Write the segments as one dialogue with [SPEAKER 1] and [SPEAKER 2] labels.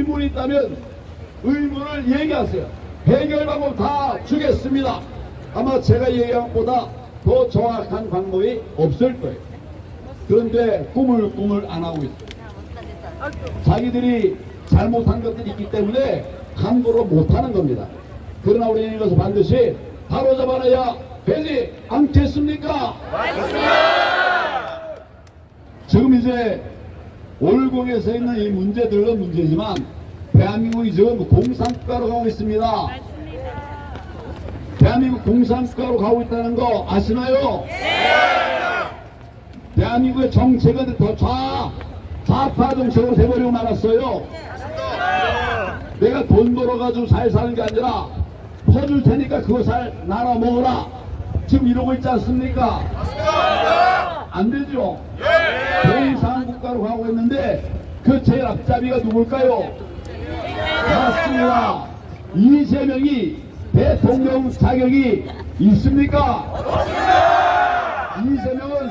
[SPEAKER 1] 의문이 있다면 의문을 얘기하세요. 해결 방법 다 주겠습니다. 아마 제가 얘기한 것보다 더 정확한 방법이 없을 거예요. 그런데 꾸물꾸물 안 하고 있어요. 자기들이 잘못한 것들이 있기 때문에 함부로 못하는 겁니다. 그러나 우리는 이것을 반드시 바로잡아내야 되지 않겠습니까? 맞습니다. 지금 이제 올공에서 있는 이 문제들은 문제지만 대한민국이 지금 공산국가로 가고 있습니다. 맞습니다. 대한민국 공산국가로 가고 있다는 거 아시나요? 네. 대한민국의 정책은 더 좌파 정책으로 돼버리고 말았어요. 내가 돈 벌어가지고 잘 사는 게 아니라 퍼줄 테니까 그거 잘 나눠 먹어라. 지금 이러고 있지 않습니까? 안 되죠? 공산국가로 가고 있는데 그 제일 앞잡이가 누굴까요? 맞습니다. 이재명이 대통령 자격이 있습니까? 이재명은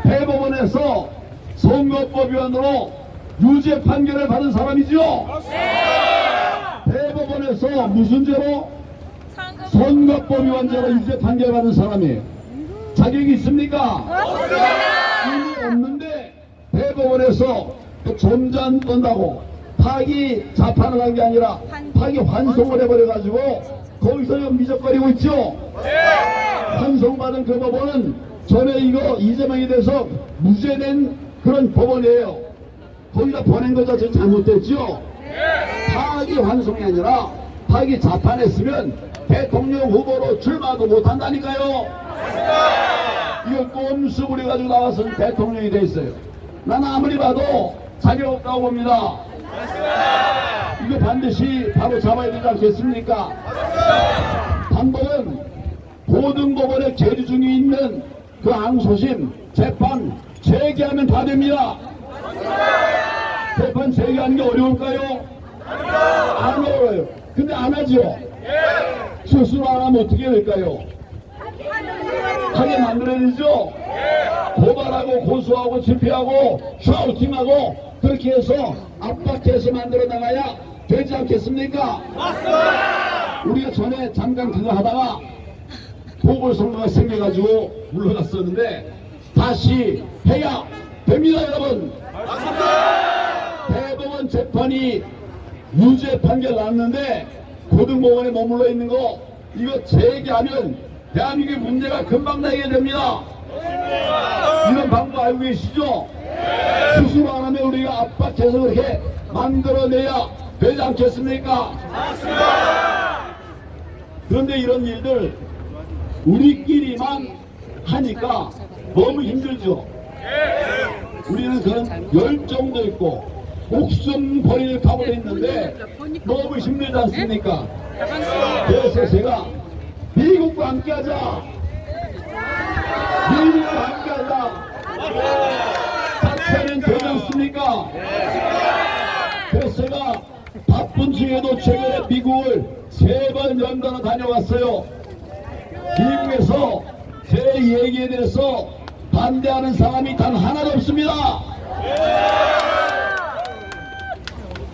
[SPEAKER 1] 대법원에서 선거법 위반으로 유죄 판결을 받은 사람이죠. 대법원에서 무슨 죄로? 선거법 위반죄로 유죄 판결을 받은 사람이에요. 자격이 있습니까? 이미 없는데 대법원에서 점잔 떤다고 파기 자판을 한 게 아니라 파기 환송을 해버려가지고 거기서 미적거리고 있죠. 환송받은 그 법원은 전에 이거 이재명에 대해서 무죄된 그런 법원이에요. 거기다 보낸 거 자체 잘못됐죠. 파기 환송이 아니라 파기 자판했으면 대통령 후보로 출마도 못한다니까요. 이걸 꼼수 부려가지고 나와서 대통령이 돼 있어요. 나는 아무리 봐도 자격 없다고 봅니다. 이거 반드시 바로 잡아야 되지 않겠습니까? 방법은 고등법원의 계류 중에 있는 그 항소심 재판 재개하면 다 됩니다. 재판 재개하는 게 어려울까요? 안 어려워요. 근데 안 하죠. 스스로 안 하면 어떻게 될까요? 하게 만들어야 되죠. 고발하고 고소하고 집회하고 샤우팅하고 그렇게 해서 압박해서 만들어 나가야 되지 않겠습니까? 맞습니다. 우리가 전에 잠깐 그거 하다가 보궐선거가 생겨가지고 물러났었는데 다시 해야 됩니다, 여러분. 맞습니다. 대법원 재판이 유죄 판결 났는데 고등법원에 머물러 있는 거 이거 재개하면 대한민국의 문제가 금방 나게 됩니다. 이런 방법 알고 계시죠? 스스로 안 하면 우리가 압박해서 그렇게 만들어내야 되지 않겠습니까? 맞습니다. 그런데 이런 일들 우리끼리만 하니까 너무 힘들죠. 우리는 그런 열정도 있고 목숨 버릴 각오도 있는데 너무 힘들지 않습니까? 그래서 제가 미국과 함께하자. 미국과 함께하자. 자체는 되지 않습니까? 그래서 제가 바쁜 중에도 최근에 미국을 3번 연달아 다녀왔어요. 미국에서 제 얘기에 대해서 반대하는 사람이 단 하나도 없습니다.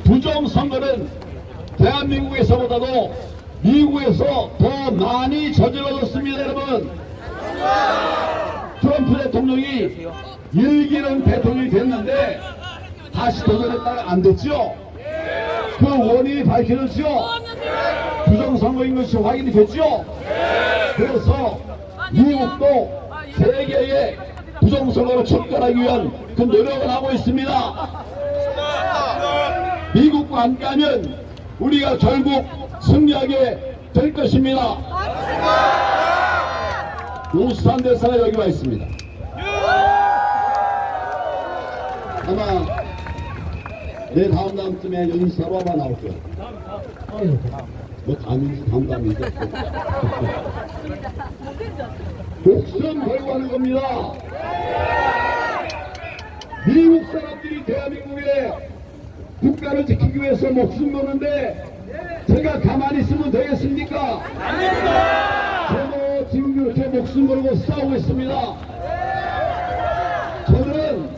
[SPEAKER 1] 부정선거는 대한민국에서보다도 미국에서 더 많이 저질러졌습니다, 여러분. 트럼프 대통령이 일기는 대통령이 됐는데 다시 도전했다가 안 됐죠? 그 원인이 밝혀졌죠? 부정선거인 것이 확인이 됐죠? 그래서 미국도 세계의 부정선거를 촉결하기 위한 그 노력을 하고 있습니다. 미국과 함께하면 우리가 결국 승리하게 될 것입니다. 우수한 대사가 여기 와 있습니다. 아마 내 다음쯤에 인사로 아마 나올 거예요. 뭐 다음이지. 목숨 걸고 하는 겁니다. 미국 사람들이 대한민국의 국가를 지키기 위해서 목숨 거는데 제가 가만히 있으면 되겠습니까? 아닙니다. 저도 지금 이렇게 목숨 걸고 싸우고 있습니다. 저는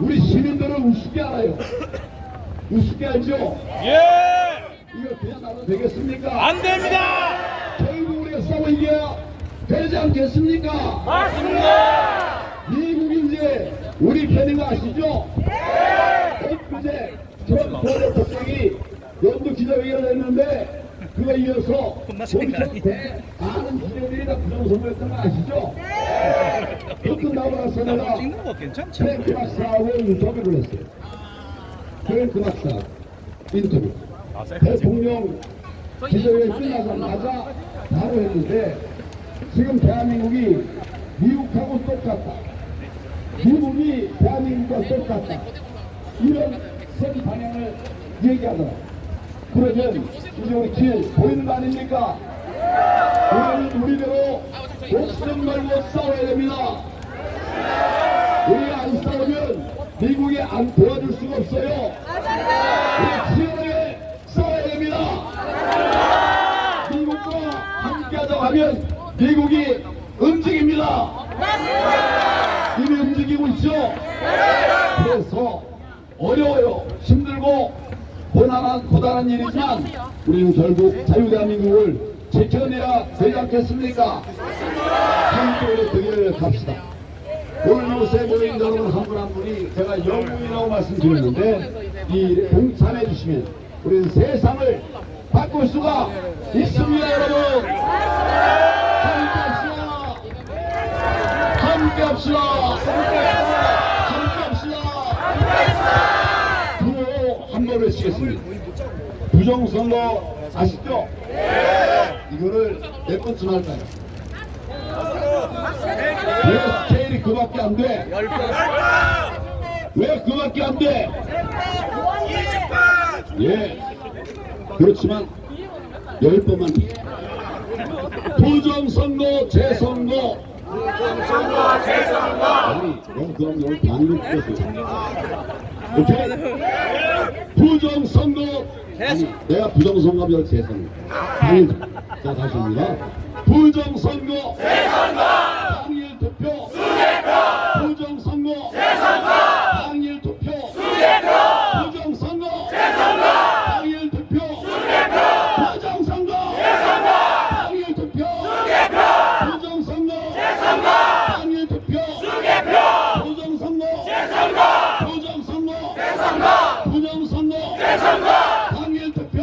[SPEAKER 1] 우리 시민들을 우습게 알아요. 우습게 알죠?
[SPEAKER 2] 예!
[SPEAKER 1] 이거 그냥 나도 되겠습니까?
[SPEAKER 2] 안 됩니다!
[SPEAKER 1] 결국 우리가 싸워 이겨야 되지 않겠습니까?
[SPEAKER 2] 맞습니다!
[SPEAKER 1] 미국이 이제 우리 편인 거 아시죠? 엊그제 트럼프 대통령이 연두 기자회견을 했는데 그거에 이어서 거기서 많은 기자들이 다 부정선거했던 거 아시죠? 그 끝나고 나서 내가
[SPEAKER 2] 찍는 거 괜찮죠?
[SPEAKER 1] 프랭크 박사하고 인터뷰를 했어요. 프랭크 박사 인터뷰. 대통령 기자회견 끝나자마자 바로 했는데 지금 대한민국이 미국하고 똑같다. 미국이 대한민국과 똑같다. 이런 선 방향을 얘기하더라. 그러면 이제 우리 길 보이는 거 아닙니까? 우리는 우리대로 목숨 걸고 싸워야 됩니다. 우리가 안 싸우면 미국이 안 도와줄 수가 없어요. 우리 치열하게 싸워야 됩니다. 미국과 함께하자고 하면 미국이 움직입니다. 이미 움직이고 있죠. 그래서 어려워요. 힘들고 고단한 일이지만 우리는 결국 자유대한민국을 지켜내야 되지 않겠습니까? 함께 그 길을 갑시다. 오늘 요새 모인 여러분 한 분 한 분이 제가 영웅이라고 말씀드렸는데 이 동참해 주시면 우리는 세상을 바꿀 수가 있습니다. 여러분 함께 합시다. 구호 한번 외치겠습니다. 부정선거 아시죠? 이거를 몇 번쯤 할까요? 왜 스케일이 그밖에 안 돼? 왜 그밖에 안 돼? 예. 그렇지만 10번만 부정선거 재선거 아니 그럼 여기 방금 찍었어요. 오케이? 부정선거 아니 내가 부정선거면 재선거 당연히 자 다시 합니다. 부정선거 당일 투표 부정선거 당일 투표 부정선거 당일 투표 부정선거 당일 투표 부정선거 당일 투표 부정선거 부정선거 당일 투표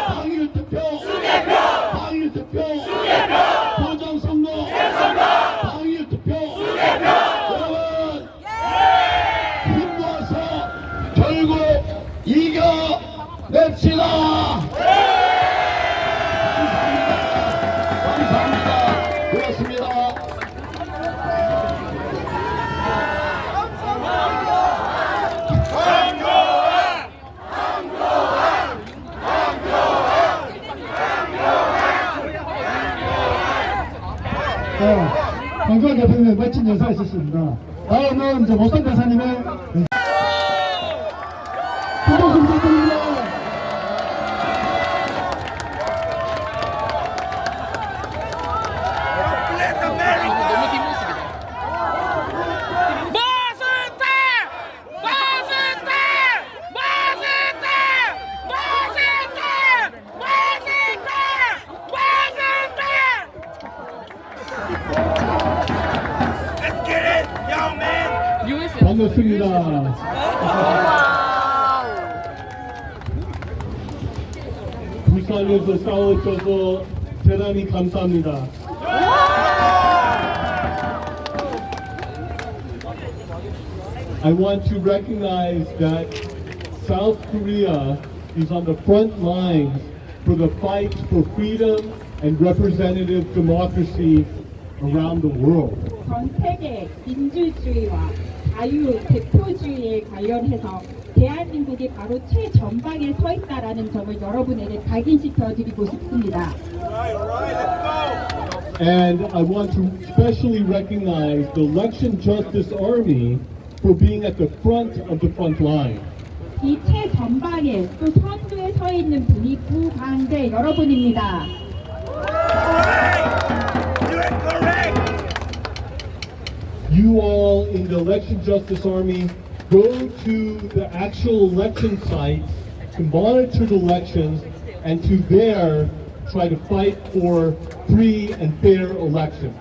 [SPEAKER 1] 당일 투표 당일 투표 부정선거 당일 투표 여러분 힘 모아서 결국 이겨냅시다. 감사합니다. 고맙습니다.
[SPEAKER 3] 강조한 대표님의 멋진 연사가 있었습니다. 다음은 이제 모선 대사님의 수고수 부탁드립니다. 반갑습니다. 부산에서 싸워줘서 대단히 감사합니다. I want to recognize that South Korea is on the front lines for the fight for freedom and representative democracy around the world.
[SPEAKER 4] 전 세계 민주주의와 자유, 대표주의에 관련해서 대한민국이 바로 최전방에 서 있다라는 점을 여러분에게 각인시켜 드리고 싶습니다.
[SPEAKER 3] And I want to especially recognize the Election Justice Army for being at the front of the front line.
[SPEAKER 4] 이 최전방에 또 선두에 서 있는 분이 구강대 여러분입니다.
[SPEAKER 3] You all in the Election Justice Army go to the actual election sites to monitor the elections and to there try to fight for free and fair elections.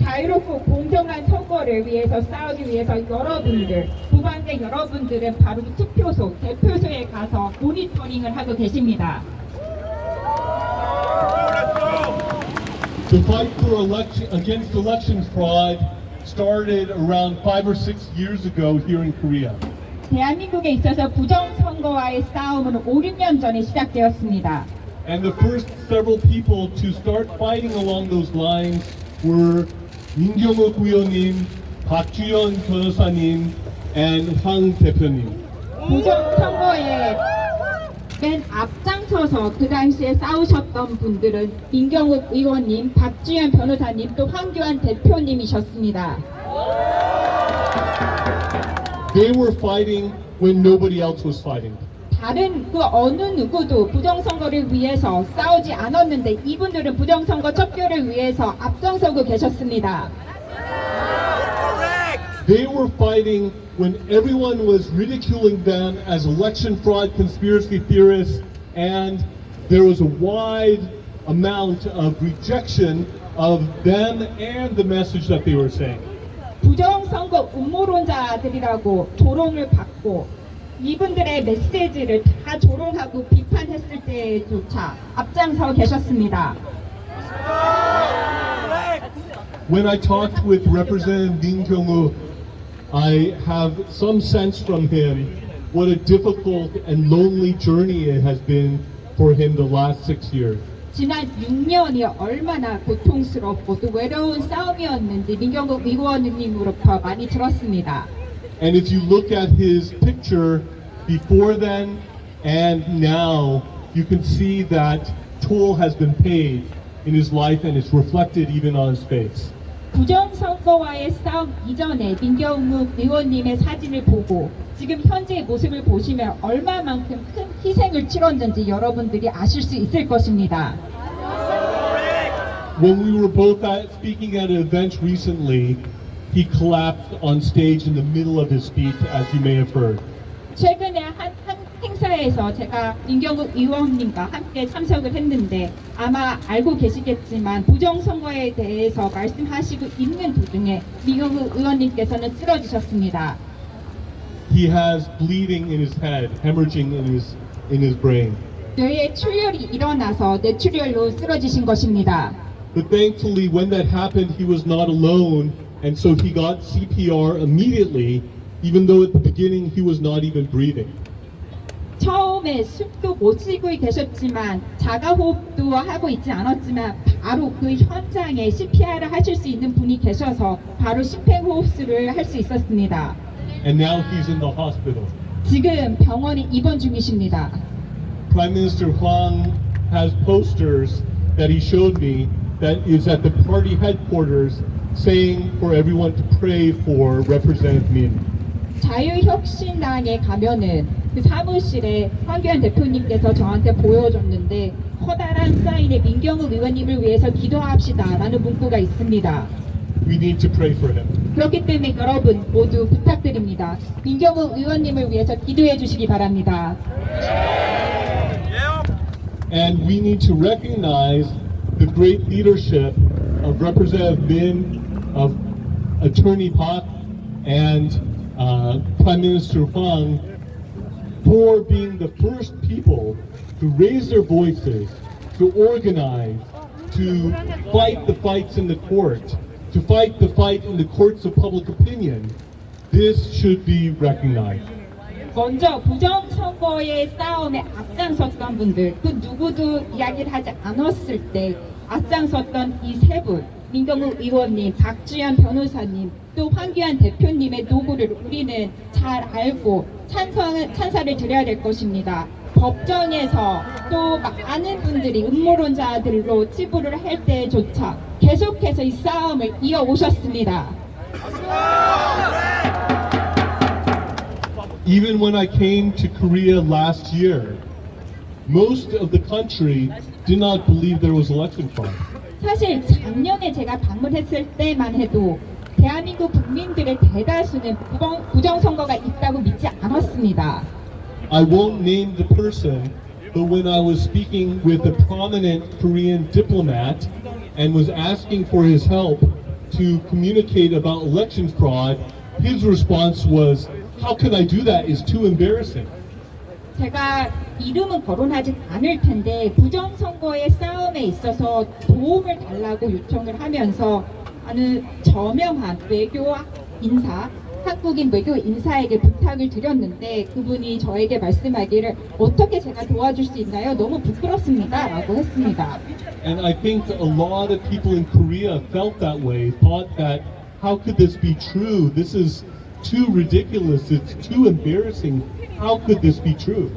[SPEAKER 4] 자유롭고 공정한 선거를 위해서 싸우기 위해서 여러분들, 부방대 여러분들은 바로 그 투표소, 대표소에 가서 모니터링을 하고 계십니다.
[SPEAKER 3] The fight for against election fraud started around 5 or 6 years ago here in Korea.
[SPEAKER 4] 대한민국에 있어서 부정선거와의 싸움은 5, 6년 전에 시작되었습니다.
[SPEAKER 3] And the first several people to start fighting along those lines were 민경욱 의원님, 박주현 변호사님, and 황 대표님.
[SPEAKER 4] 부정선거에 맨 앞장서서 그 당시에 싸우셨던 분들은 민경욱 의원님, 박주현 변호사님, 또 황교안 대표님이셨습니다.
[SPEAKER 3] They were fighting when nobody else was fighting.
[SPEAKER 4] 다른 그 어느 누구도 부정선거를 위해서 싸우지 않았는데 이분들은 부정선거 척결을 위해서 앞장서고 계셨습니다.
[SPEAKER 3] They were fighting when everyone was ridiculing them as election fraud conspiracy theorists, and there was a wide amount of rejection of them and the message that they were saying.
[SPEAKER 4] 부정선거 음모론자들이라고 조롱을 받고 이분들의 메시지를 다 조롱하고 비판했을 때조차 앞장서 계셨습니다.
[SPEAKER 3] When I talked with Representative Min Kyung-woo, I have some sense from him what a difficult and lonely journey it has been for him the last 6 years.
[SPEAKER 4] 지난 6년이 얼마나 고통스럽고 또 외로운 싸움이었는지 민경욱 의원님으로부터 많이 들었습니다.
[SPEAKER 3] And if you look at his picture before then and now, you can see that toll has been paid in his life and it's reflected even on his face.
[SPEAKER 4] 부정선거와의 싸움 이전에 민경욱 의원님의 사진을 보고 지금 현재의 모습을 보시면 얼마만큼 큰 희생을 치렀는지 여러분들이 아실 수 있을 것입니다.
[SPEAKER 3] When we were both speaking at an event recently, he collapsed on stage in the middle of his speech, as you may have heard.
[SPEAKER 4] 최근에 한 행사에서 제가 민경욱 의원님과 함께 참석을 했는데 아마 알고 계시겠지만 부정선거에 대해서 말씀하시고 있는 도중에 민경욱 의원님께서는 쓰러지셨습니다.
[SPEAKER 3] He has bleeding in his head, hemorrhaging in his brain.
[SPEAKER 4] 뇌에 출혈이 일어나서 뇌출혈로 쓰러지신 것입니다.
[SPEAKER 3] But thankfully, when that happened, he was not alone, and so he got CPR immediately, even though at the beginning he was not even breathing.
[SPEAKER 4] 처음에 숨도 못 쉬고 계셨지만 자가호흡도 하고 있지 않았지만 바로 그 현장에 CPR을 하실 수 있는 분이 계셔서 바로 심폐호흡술을 할 수 있었습니다.
[SPEAKER 3] And now he's in the hospital.
[SPEAKER 4] 지금 병원에 입원 중이십니다.
[SPEAKER 3] Prime Minister Hwang has posters that he showed me that is at the party headquarters saying for everyone to pray for Representative Min.
[SPEAKER 4] 자유혁신당에 가면은 그 사무실에 황교안 대표님께서 저한테 보여줬는데 커다란 사인에 민경욱 의원님을 위해서 기도합시다 라는 문구가 있습니다.
[SPEAKER 3] We need to pray for him.
[SPEAKER 4] 그렇기 때문에 여러분 모두 부탁드립니다. 민경욱 의원님을 위해서 기도해 주시기 바랍니다.
[SPEAKER 3] And we need to recognize the great leadership of Representative Min, of Attorney Park, and Prime Minister Hwang for being the first people to raise their voices, to organize, to fight the fights in the court, to fight the fight in the courts of public opinion. This should be recognized.
[SPEAKER 4] 먼저 부정선거의 싸움에 앞장섰던 분들, 그 누구도 이야기를 하지 않았을 때 앞장섰던 이 세 분, 민경욱 의원님, 박주현 변호사님, 또 황교안 대표님의 노고를 우리는 잘 알고 찬사를 드려야 될 것입니다. 법정에서 또 많은 분들이 음모론자들로 치부를 할 때조차 계속해서 이 싸움을 이어오셨습니다.
[SPEAKER 3] Even when I came to Korea last year, most of the country did not believe there was election fraud.
[SPEAKER 4] 사실 작년에 제가 방문했을 때만 해도 대한민국 국민들의 대다수는 부정선거가 있다고 믿지 않았습니다.
[SPEAKER 3] I won't name the person, but when I was speaking with a prominent Korean diplomat and was asking for his help to communicate about election fraud, his response was, "How can I do that? It's too embarrassing."
[SPEAKER 4] 제가 이름은 거론하지 않을 텐데 부정선거의 싸움에 있어서 도움을 달라고 요청을 하면서 어느 저명한 외교 인사, 한국인 외교 인사에게 부탁을 드렸는데 그분이 저에게 말씀하기를 어떻게 제가 도와줄 수 있나요? 너무 부끄럽습니다 라고 했습니다.
[SPEAKER 3] And I think a lot of people in Korea felt that way, thought that, how could this be true? This is too ridiculous. It's too embarrassing. How could this be true?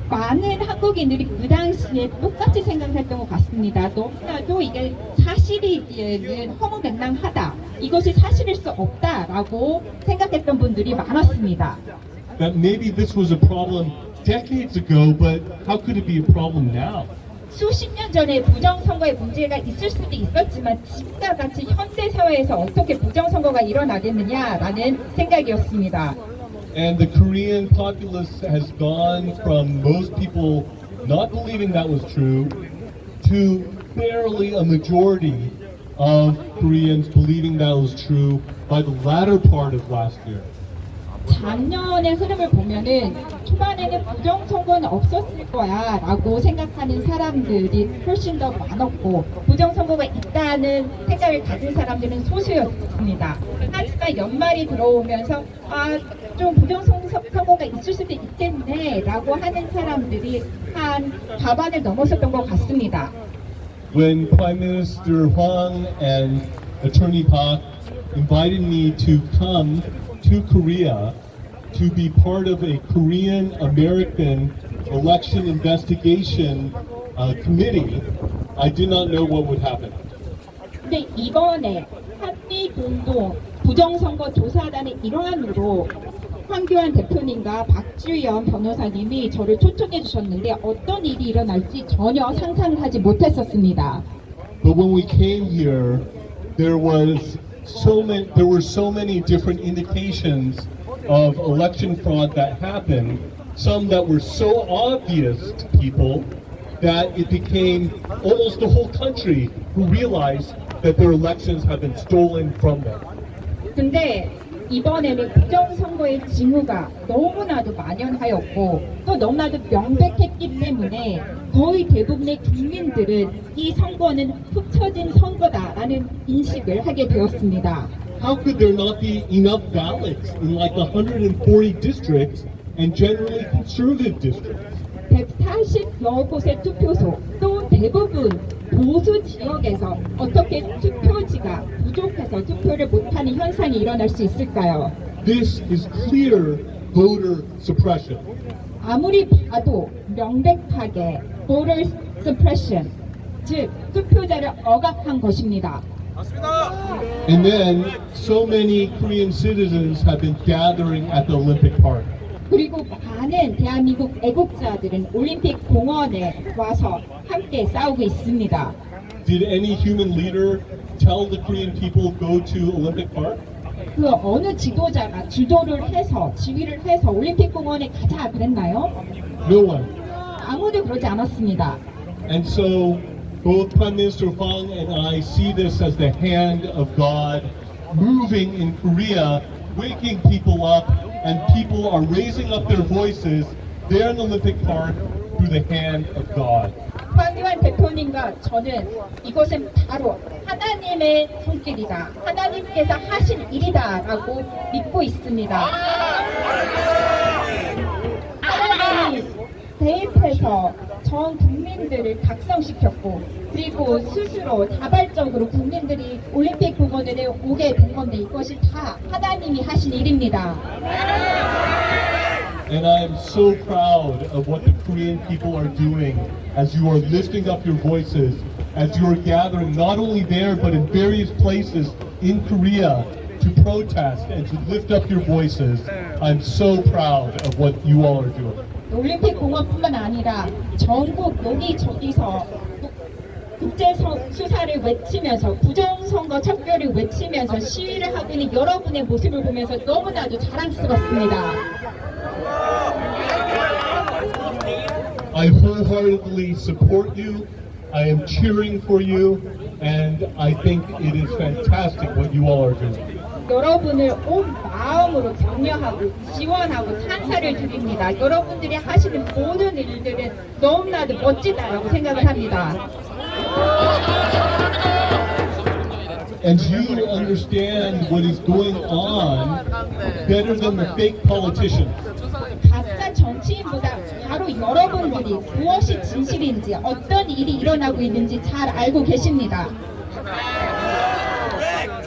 [SPEAKER 4] 많은 한국인들이 그 당시에 똑같이 생각했던 것 같습니다. 너무나도 이게 사실이기에는 허무맹랑하다. 이것이 사실일 수 없다라고 생각했던 분들이 많았습니다.
[SPEAKER 3] That maybe this was a problem decades ago, but how could it be a problem now?
[SPEAKER 4] 수십 년 전에 부정선거에 문제가 있을 수도 있었지만 지금과 같이 현대 사회에서 어떻게 부정선거가 일어나겠느냐라는 생각이었습니다.
[SPEAKER 3] And the Korean populace has gone from most people not believing that was true to barely a majority of Koreans believing that was true by the latter part of last year.
[SPEAKER 4] 작년의 흐름을 보면은 초반에는 부정선거는 없었을 거야 라고 생각하는 사람들이 훨씬 더 많았고 부정선거가 있다는 생각을 가진 사람들은 소수였습니다. 하지만 연말이 들어오면서 좀 부정선거가 있을 수도 있겠네 라고 하는 사람들이 한 과반을 넘었었던 것 같습니다.
[SPEAKER 3] When Prime Minister Hwang and Attorney Park invited me to come to Korea to be part of a Korean American election investigation committee, I did not know what would happen.
[SPEAKER 4] 근데 이번에 한미 공동 부정선거 조사단의 일환으로 황교안 대표님과 박주연 변호사님이 저를 초청해 주셨는데 어떤 일이 일어날지 전혀 상상을 하지 못했었습니다.
[SPEAKER 3] But when we came here, there were so many different indications of election fraud that happened, some that were so obvious to people that it became almost the whole country who realized that their elections have been stolen from them.
[SPEAKER 4] 근데 이번에는 부정선거의 징후가 너무나도 만연하였고 또 너무나도 명백했기 때문에 거의 대부분의 국민들은 이 선거는 훔쳐진 선거다라는 인식을 하게 되었습니다.
[SPEAKER 3] How could there not be enough ballots in like 140 districts and generally conservative districts?
[SPEAKER 4] 140여 곳의 투표소 또 대부분 보수 지역에서 어떻게 투표지가 부족해서 투표를 못하는 현상이 일어날 수 있을까요?
[SPEAKER 3] This is clear voter suppression.
[SPEAKER 4] 아무리 봐도 명백하게 voter suppression, 즉 투표자를 억압한 것입니다.
[SPEAKER 3] And then so many Korean citizens have been gathering at the Olympic Park.
[SPEAKER 4] 그리고 많은 대한민국 애국자들은 올림픽 공원에 와서 함께 싸우고 있습니다.
[SPEAKER 3] Did any human leader tell the Korean people go to Olympic Park?
[SPEAKER 4] 그 어느 지도자가 주도를 해서 지휘를 해서 올림픽 공원에 가자 그랬나요?
[SPEAKER 3] No one.
[SPEAKER 4] 아무도 그러지 않았습니다.
[SPEAKER 3] And so both Prime Minister Hwang and I see this as the hand of God moving in Korea, waking people up, and people are raising up their voices there in Olympic Park through the hand of God.
[SPEAKER 4] 황교안 대표님과 저는 이것은 바로 하나님의 손길이다. 하나님께서 하신 일이다라고 믿고 있습니다. 하나님이 대입해서 전 국민들을 각성시켰고 그리고 스스로 자발적으로 국민들이 올림픽 공원에 오게 된 건데 이것이 다 하나님이 하신 일입니다.
[SPEAKER 3] And I am so proud of what the Korean people are doing as you are lifting up your voices, as you are gathering not only there but in various places in Korea to protest and to lift up your voices. I'm so proud of what you all are doing.
[SPEAKER 4] 올림픽 공원뿐만 아니라 전국 여기저기서 국제 수사를 외치면서 부정선거 척결을 외치면서 시위를 하고 있는 여러분의 모습을 보면서 너무나도 자랑스럽습니다.
[SPEAKER 3] I wholeheartedly support you. I am cheering for you, and I think it is fantastic what you all are doing.
[SPEAKER 4] 여러분을 온 마음으로 격려하고 지원하고 찬사를 드립니다. 여러분들이 하시는 모든 일들은 너무나도 멋지다라고 생각을 합니다.
[SPEAKER 3] And you understand what is going on better than the fake politicians.
[SPEAKER 4] 가짜 정치인보다 바로 여러분들이 무엇이 진실인지 어떤 일이 일어나고 있는지 잘 알고 계십니다.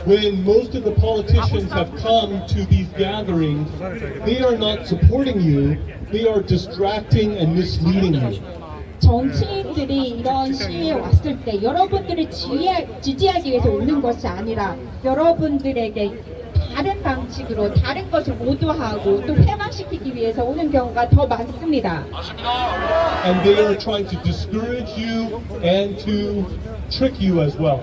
[SPEAKER 3] When most of the politicians have come to these gatherings, they are not supporting you, they are distracting and misleading you.
[SPEAKER 4] 정치인들이 이런 시위에 왔을 때 여러분들을 지지하기 위해서 오는 것이 아니라 여러분들에게 다른 방식으로 다른 것을 오도하고 또 패망시키기 위해서 오는 경우가 더 많습니다.
[SPEAKER 3] And they are trying to discourage you and to trick you as well.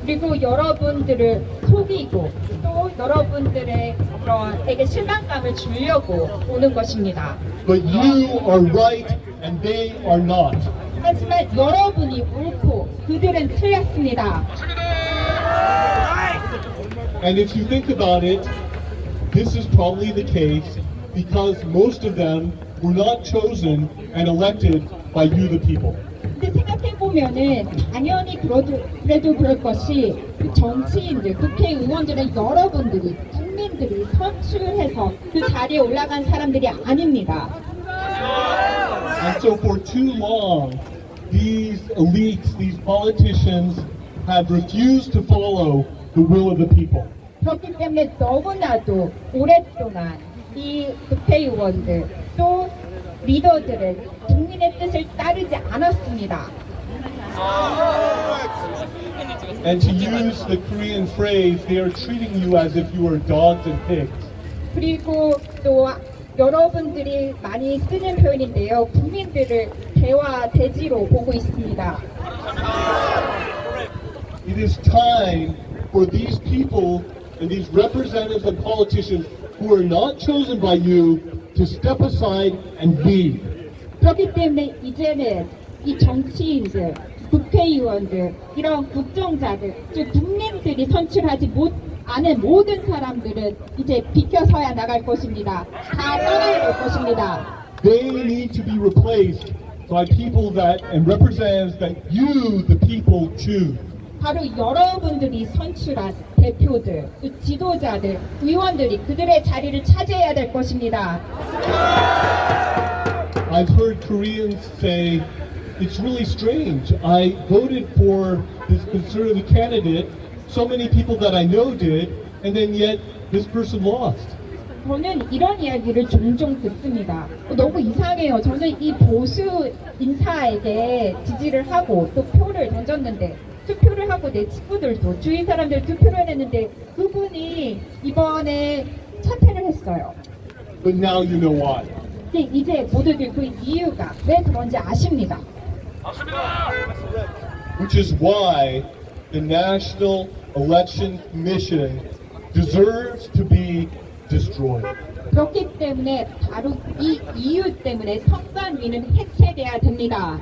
[SPEAKER 4] 그리고 여러분들을 속이고 또 여러분들의 그런에게 실망감을 주려고 오는 것입니다.
[SPEAKER 3] But you are right and they are not.
[SPEAKER 4] 하지만 여러분이 옳고 그들은 틀렸습니다.
[SPEAKER 3] And if you think about it, this is probably the case because most of them were not chosen and elected by you, the people.
[SPEAKER 4] 근데 생각해 보면은 당연히 그래도 그럴 것이 그 정치인들, 국회의원들은 여러분들이 국민들이 선출해서 그 자리에 올라간 사람들이 아닙니다.
[SPEAKER 3] And so for too long, these elites, these politicians have refused to follow the will of the people.
[SPEAKER 4] 그렇기 때문에 너무나도 오랫동안 이 국회의원들 또 리더들은 국민의 뜻을 따르지 않았습니다.
[SPEAKER 3] And to use the Korean phrase, they are treating you as if you were dogs and pigs.
[SPEAKER 4] 그리고 또 여러분들이 많이 쓰는 표현인데요. 국민들을 개와 돼지로 보고 있습니다.
[SPEAKER 3] It is time for these people and these representatives and politicians who are not chosen by you to step aside and lead.
[SPEAKER 4] 그렇기 때문에 이제는 이 정치인들, 국회의원들, 이런 국정자들, 즉 국민들이 선출하지 않은 모든 사람들은 이제 비켜서야 나갈 것입니다. 다 떠나야 될 것입니다.
[SPEAKER 3] They need to be replaced by people that and representatives that you, the people, choose.
[SPEAKER 4] 바로 여러분들이 선출한 대표들, 또 지도자들, 의원들이 그들의 자리를 차지해야 될 것입니다.
[SPEAKER 3] I've heard Koreans say, it's really strange. I voted for this conservative candidate. So many people that I know did, and then yet this person lost.
[SPEAKER 4] 저는 이런 이야기를 종종 듣습니다. 너무 이상해요. 저는 이 보수 인사에게 지지를 하고 또 표를 던졌는데 투표를 하고 내 친구들도 주위 사람들 투표를 했는데 그분이 이번에 참패를 했어요.
[SPEAKER 3] But now you know why.
[SPEAKER 4] 근데 이제 모두들 그 이유가 왜 그런지 아십니다.
[SPEAKER 3] Which is why the National Election Commission deserves to be destroyed.
[SPEAKER 4] 그렇기 때문에 바로 이 이유 때문에 선관위는 해체돼야 됩니다.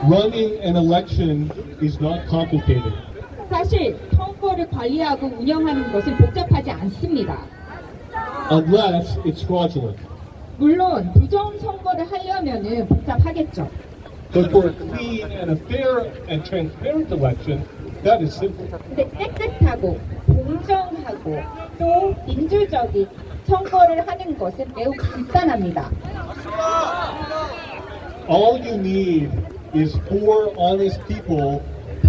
[SPEAKER 3] Running an election is not complicated.
[SPEAKER 4] 사실 선거를 관리하고 운영하는 것은 복잡하지 않습니다.
[SPEAKER 3] Unless it's fraudulent.
[SPEAKER 4] 물론 부정 선거를 하려면은 복잡하겠죠.
[SPEAKER 3] But for a clean and a fair and transparent election, that is simple.
[SPEAKER 4] 근데 깨끗하고 공정하고 또 민주적인 선거를 하는 것은 매우 간단합니다.
[SPEAKER 3] All you need is 4 honest people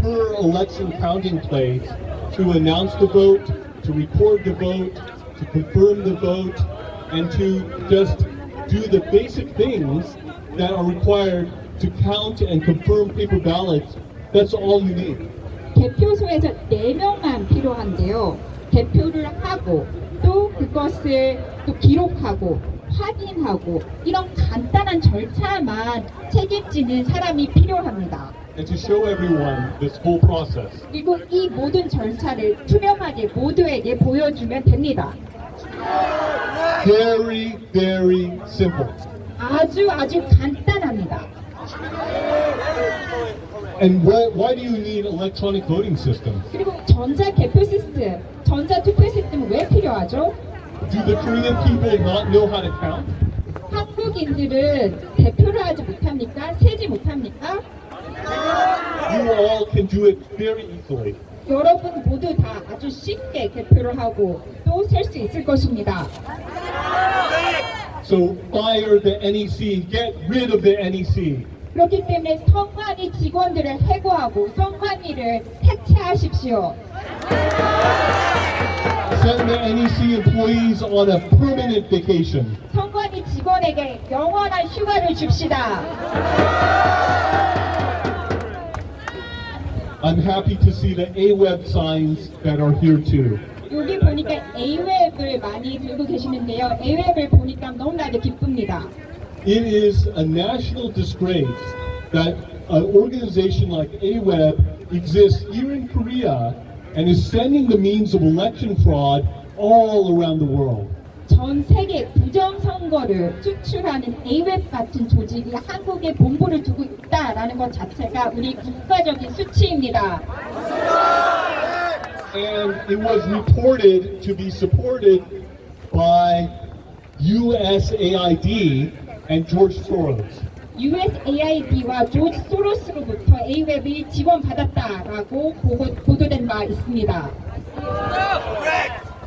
[SPEAKER 3] per election counting place to announce the vote, to record the vote, to confirm the vote, and to just do the basic things that are required to count and confirm paper ballots. That's all you need.
[SPEAKER 4] 개표소에서 4명만 필요한데요. 개표를 하고 또 그것을 또 기록하고 확인하고 이런 간단한 절차만 책임지는 사람이 필요합니다.
[SPEAKER 3] and to show everyone this whole process.
[SPEAKER 4] 그리고 이 모든 절차를 투명하게 모두에게 보여주면 됩니다.
[SPEAKER 3] Very, very simple.
[SPEAKER 4] 아주 간단합니다.
[SPEAKER 3] And why do you need electronic voting systems?
[SPEAKER 4] 그리고 전자 개표 시스템, 전자 투표 시스템은 왜 필요하죠?
[SPEAKER 3] Do the Korean people not know how to count?
[SPEAKER 4] 한국인들은 대표를 하지 못합니까? 세지 못합니까?
[SPEAKER 3] You all can do it very easily.
[SPEAKER 4] 여러분 모두 다 아주 쉽게 개표를 하고 또 셀 수 있을 것입니다.
[SPEAKER 3] So fire the NEC, get rid of the NEC.
[SPEAKER 4] 그렇기 때문에 선관위 직원들을 해고하고 선관위를 해체하십시오.
[SPEAKER 3] Send the NEC employees on a permanent vacation.
[SPEAKER 4] 선관위 직원에게 영원한 휴가를 줍시다.
[SPEAKER 3] I'm happy to see the AWeb signs that are here too.
[SPEAKER 4] 여기 보니까 A웹을 많이 들고 계시는데요. A웹을 보니까 너무나도 기쁩니다.
[SPEAKER 3] It is a national disgrace that an organization like AWeb exists here in Korea and is sending the means of election fraud all around the world.
[SPEAKER 4] 전 세계 부정선거를 추출하는 A웹 같은 조직이 한국에 본부를 두고 있다라는 것 자체가 우리 국가적인 수치입니다.
[SPEAKER 3] And it was reported to be supported by USAID and George Soros.
[SPEAKER 4] USAID와 조지 소로스로부터 A웹이 지원받았다라고 보도된 바 있습니다.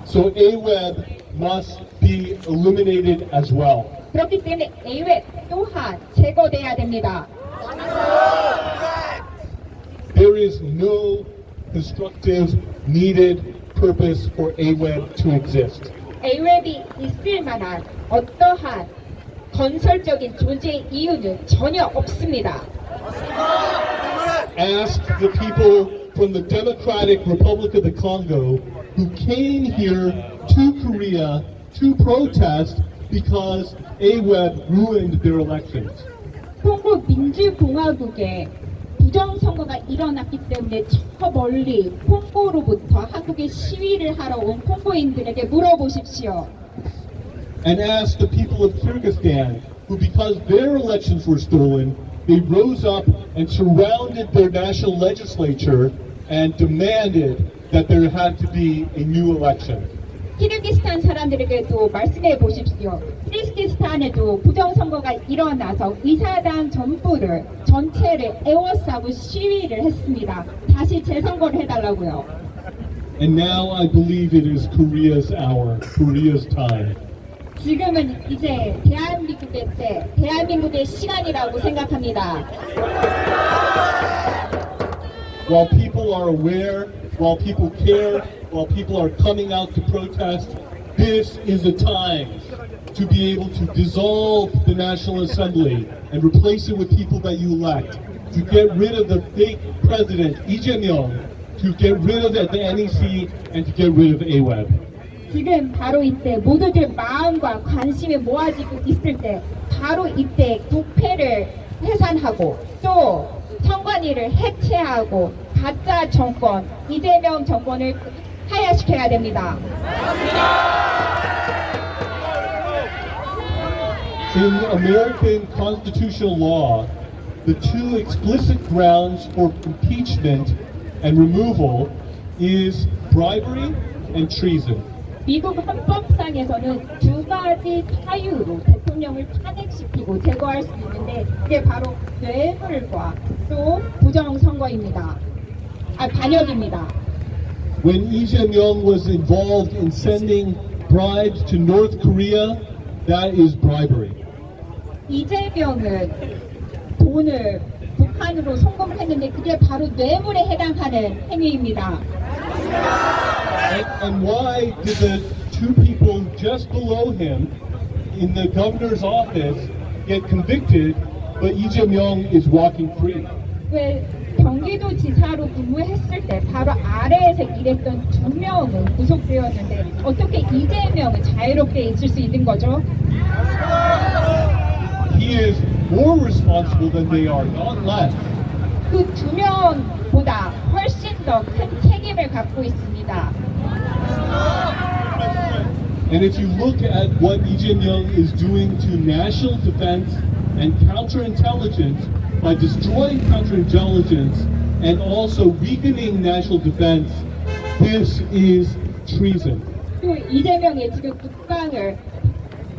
[SPEAKER 3] So AWeb must be eliminated as well.
[SPEAKER 4] 그렇기 때문에 A웹 또한 제거돼야 됩니다.
[SPEAKER 3] There is no constructive needed purpose for AWeb to exist.
[SPEAKER 4] A웹이 있을 만한 어떠한 건설적인 존재 이유는 전혀 없습니다.
[SPEAKER 3] Ask the people from the Democratic Republic of the Congo who came here to Korea to protest because AWeb ruined their elections.
[SPEAKER 4] 콩고 민주공화국에 부정선거가 일어났기 때문에 저 멀리 콩고로부터 한국에 시위를 하러 온 콩고인들에게 물어보십시오.
[SPEAKER 3] And ask the people of Kyrgyzstan who, because their elections were stolen, they rose up and surrounded their national legislature and demanded that there had to be a new election.
[SPEAKER 4] 키르기스탄 사람들에게도 말씀해 보십시오. 키르기스탄에도 부정선거가 일어나서 의사당 전체를 에워싸고 시위를 했습니다. 다시 재선거를 해달라고요.
[SPEAKER 3] And now I believe it is Korea's hour, Korea's time.
[SPEAKER 4] 지금은 이제 대한민국의 때, 대한민국의 시간이라고 생각합니다.
[SPEAKER 3] While people are aware, while people care, while people are coming out to protest, this is a time to be able to dissolve the National Assembly and replace it with people that you elect, to get rid of the fake president, Lee Jae-myung, to get rid of the NEC, and to get rid of AWeb.
[SPEAKER 4] 지금 바로 이때 모두들 마음과 관심이 모아지고 있을 때 바로 이때 국회를 해산하고 또 선관위를 해체하고 가짜 정권 이재명 정권을 하야시켜야 됩니다.
[SPEAKER 3] In American constitutional law, the two explicit grounds for impeachment and removal is bribery and treason.
[SPEAKER 4] 미국 헌법상에서는 두 가지 사유로 대통령을 탄핵시키고 제거할 수 있는데 그게 바로 뇌물과 또 부정선거입니다. 반역입니다.
[SPEAKER 3] When Lee Jae-myung was involved in sending bribes to North Korea, that is bribery.
[SPEAKER 4] 이재명은 돈을 북한으로 송금했는데 그게 바로 뇌물에 해당하는 행위입니다.
[SPEAKER 3] And why did the two people just below him in the governor's office get convicted, but Lee Jae-myung is walking free?
[SPEAKER 4] 왜 경기도지사로 근무했을 때 바로 아래에서 일했던 2명은 구속되었는데 어떻게 이재명은 자유롭게 있을 수 있는 거죠?
[SPEAKER 3] He is more responsible than they are, not less.
[SPEAKER 4] 그 2명보다 훨씬 더 큰 책임을 갖고 있습니다.
[SPEAKER 3] And if you look at what Lee Jae-myung is doing to national defense and counterintelligence by destroying counterintelligence and also weakening national defense, this is treason.
[SPEAKER 4] 또 이재명이 지금 국방을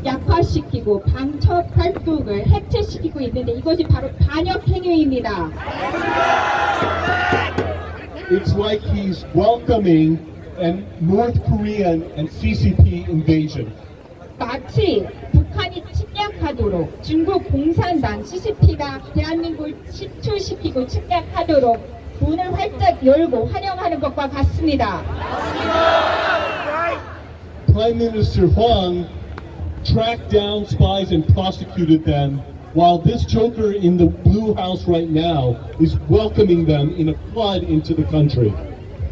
[SPEAKER 4] 약화시키고 방첩 활동을 해체시키고 있는데 이것이 바로 반역 행위입니다.
[SPEAKER 3] It's like he's welcoming an North Korean and CCP invasion.
[SPEAKER 4] 마치 북한이 침략하도록 중국 공산당 CCP가 대한민국을 침투시키고 침략하도록 문을 활짝 열고 환영하는 것과 같습니다.
[SPEAKER 3] Prime Minister Hwang tracked down spies and prosecuted them, while this joker in the Blue House right now is welcoming them in a flood into the country.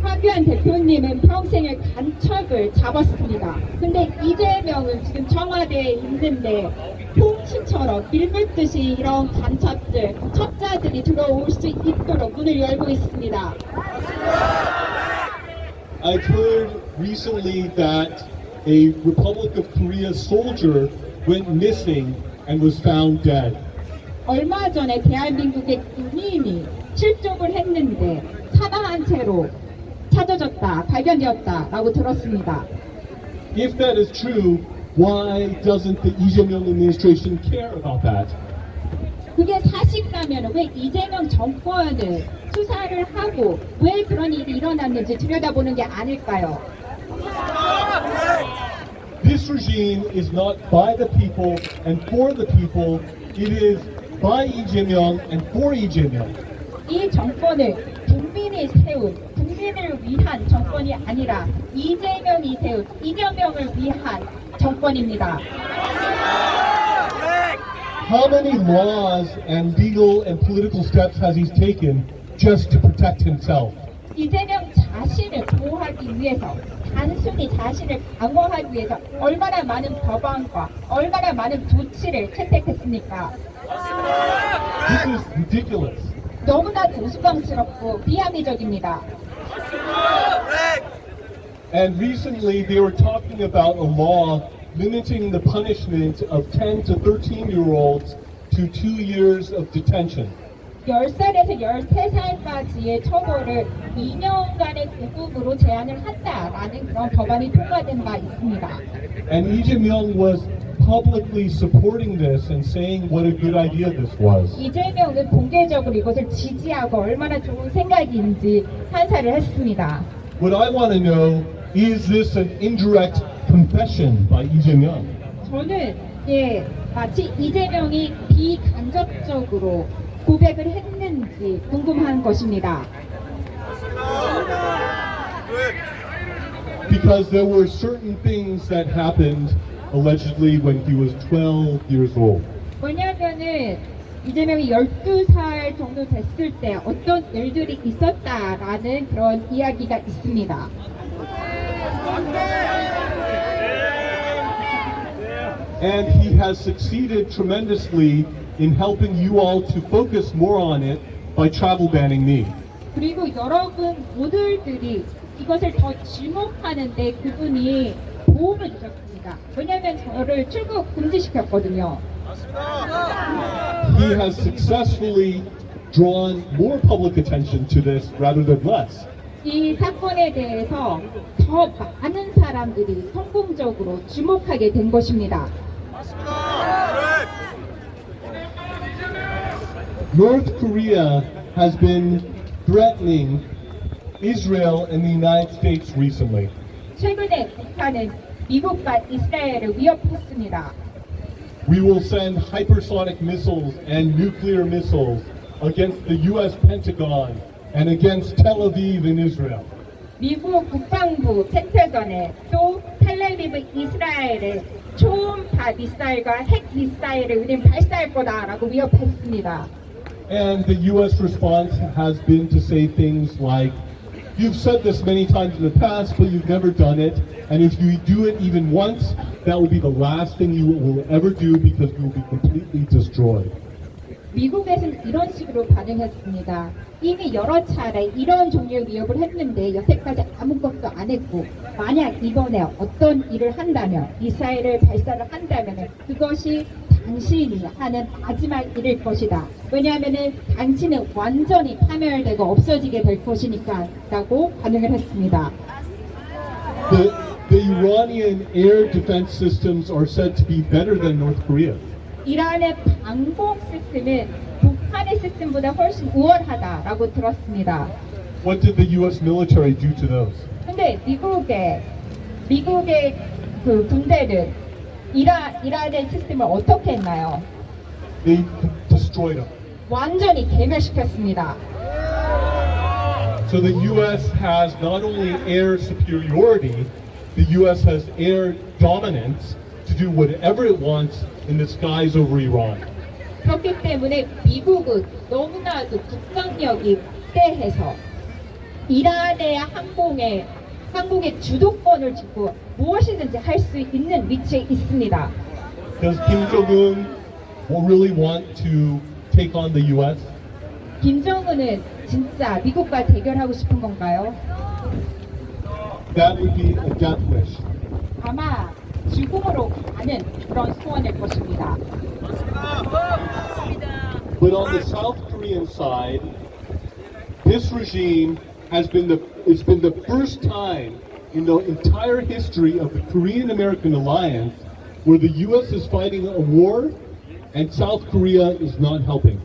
[SPEAKER 4] 황교안 대표님은 평생을 간첩을 잡았습니다. 근데 이재명은 지금 청와대에 있는데 통치처럼 밀물듯이 이런 간첩들, 첩자들이 들어올 수 있도록 문을 열고 있습니다.
[SPEAKER 3] I've heard recently that a Republic of Korea soldier went missing and was found dead.
[SPEAKER 4] 얼마 전에 대한민국의 군인이 실종을 했는데 사망한 채로 찾아졌다, 발견되었다라고 들었습니다.
[SPEAKER 3] If that is true, why doesn't the Lee Jae-myung administration care about that?
[SPEAKER 4] 그게 사실이라면 왜 이재명 정권을 수사를 하고 왜 그런 일이 일어났는지 들여다보는 게 아닐까요?
[SPEAKER 3] This regime is not by the people and for the people. It is by Lee Jae-myung and for Lee Jae-myung.
[SPEAKER 4] 이 정권을 국민이 세운, 국민을 위한 정권이 아니라 이재명이 세운, 이재명을 위한 정권입니다.
[SPEAKER 3] How many laws and legal and political steps has he taken just to protect himself?
[SPEAKER 4] 이재명 자신을 보호하기 위해서, 단순히 자신을 방어하기 위해서 얼마나 많은 법안과 얼마나 많은 조치를 채택했습니까?
[SPEAKER 3] This is ridiculous.
[SPEAKER 4] 너무나 우스꽝스럽고 비합리적입니다.
[SPEAKER 3] And recently they were talking about a law limiting the punishment of 10 to 13-year-olds to 2 years of detention.
[SPEAKER 4] 10살에서 13살까지의 처벌을 2년간의 구금으로 제한을 한다라는 그런 법안이 통과된 바 있습니다.
[SPEAKER 3] And Lee Jae-myung was publicly supporting this and saying what a good idea this was.
[SPEAKER 4] 이재명은 공개적으로 이것을 지지하고 얼마나 좋은 생각인지 한사를 했습니다.
[SPEAKER 3] What I want to know, is this an indirect confession by Lee Jae-myung?
[SPEAKER 4] 저는 마치 이재명이 비간접적으로 고백을 했는지 궁금한 것입니다.
[SPEAKER 3] Because there were certain things that happened allegedly when he was 12 years old.
[SPEAKER 4] 왜냐하면은 이재명이 12살 정도 됐을 때 어떤 일들이 있었다라는 그런 이야기가 있습니다.
[SPEAKER 3] And he has succeeded tremendously in helping you all to focus more on it by travel banning me.
[SPEAKER 4] 그리고 여러분 모두들이 이것을 더 주목하는데 그분이 도움을 주셨습니다. 왜냐하면 저를 출국 금지시켰거든요.
[SPEAKER 3] He has successfully drawn more public attention to this rather than less.
[SPEAKER 4] 이 사건에 대해서 더 많은 사람들이 성공적으로 주목하게 된 것입니다.
[SPEAKER 3] North Korea has been threatening Israel and the United States recently.
[SPEAKER 4] 최근에 북한은 미국과 이스라엘을 위협했습니다.
[SPEAKER 3] We will send hypersonic missiles and nuclear missiles against the U.S. Pentagon and against Tel Aviv in Israel.
[SPEAKER 4] 미국 국방부 펜타곤에 또 텔레비브 이스라엘의 초음파 미사일과 핵 미사일을 우린 발사할 거다라고 위협했습니다.
[SPEAKER 3] And the U.S. response has been to say things like, you've said this many times in the past, but you've never done it. And if you do it even once, that will be the last thing you will ever do because you will be completely destroyed.
[SPEAKER 4] 미국에서는 이런 식으로 반응했습니다. 이미 여러 차례 이런 종류의 위협을 했는데 여태까지 아무것도 안 했고 만약 이번에 어떤 일을 한다면 미사일을 발사를 한다면 그것이 당신이 하는 마지막 일일 것이다. 왜냐하면 당신은 완전히 파멸되고 없어지게 될 것이니까 라고 반응을 했습니다.
[SPEAKER 3] The Iranian air defense systems are said to be better than North Korea.
[SPEAKER 4] 이란의 방공 시스템은 북한의 시스템보다 훨씬 우월하다라고 들었습니다.
[SPEAKER 3] What did the U.S. military do to those?
[SPEAKER 4] 근데 미국의 그 군대는 이란의 시스템을 어떻게 했나요?
[SPEAKER 3] They destroyed them.
[SPEAKER 4] 완전히 괴멸시켰습니다.
[SPEAKER 3] So the U.S. has not only air superiority, the U.S. has air dominance to do whatever it wants in the skies over Iran.
[SPEAKER 4] 그렇기 때문에 미국은 너무나도 국방력이 확대해서 이란의 항공의 주도권을 쥐고 무엇이든지 할 수 있는 위치에 있습니다.
[SPEAKER 3] Does Kim Jong-un really want to take on the U.S.?
[SPEAKER 4] 김정은은 진짜 미국과 대결하고 싶은 건가요?
[SPEAKER 3] That would be a death wish.
[SPEAKER 4] 아마 죽음으로 가는 그런 소원일 것입니다.
[SPEAKER 3] But on the South Korean side, this regime has been it's been the first time in the entire history of the Korean-American alliance where the U.S. is fighting a war and South Korea is not helping.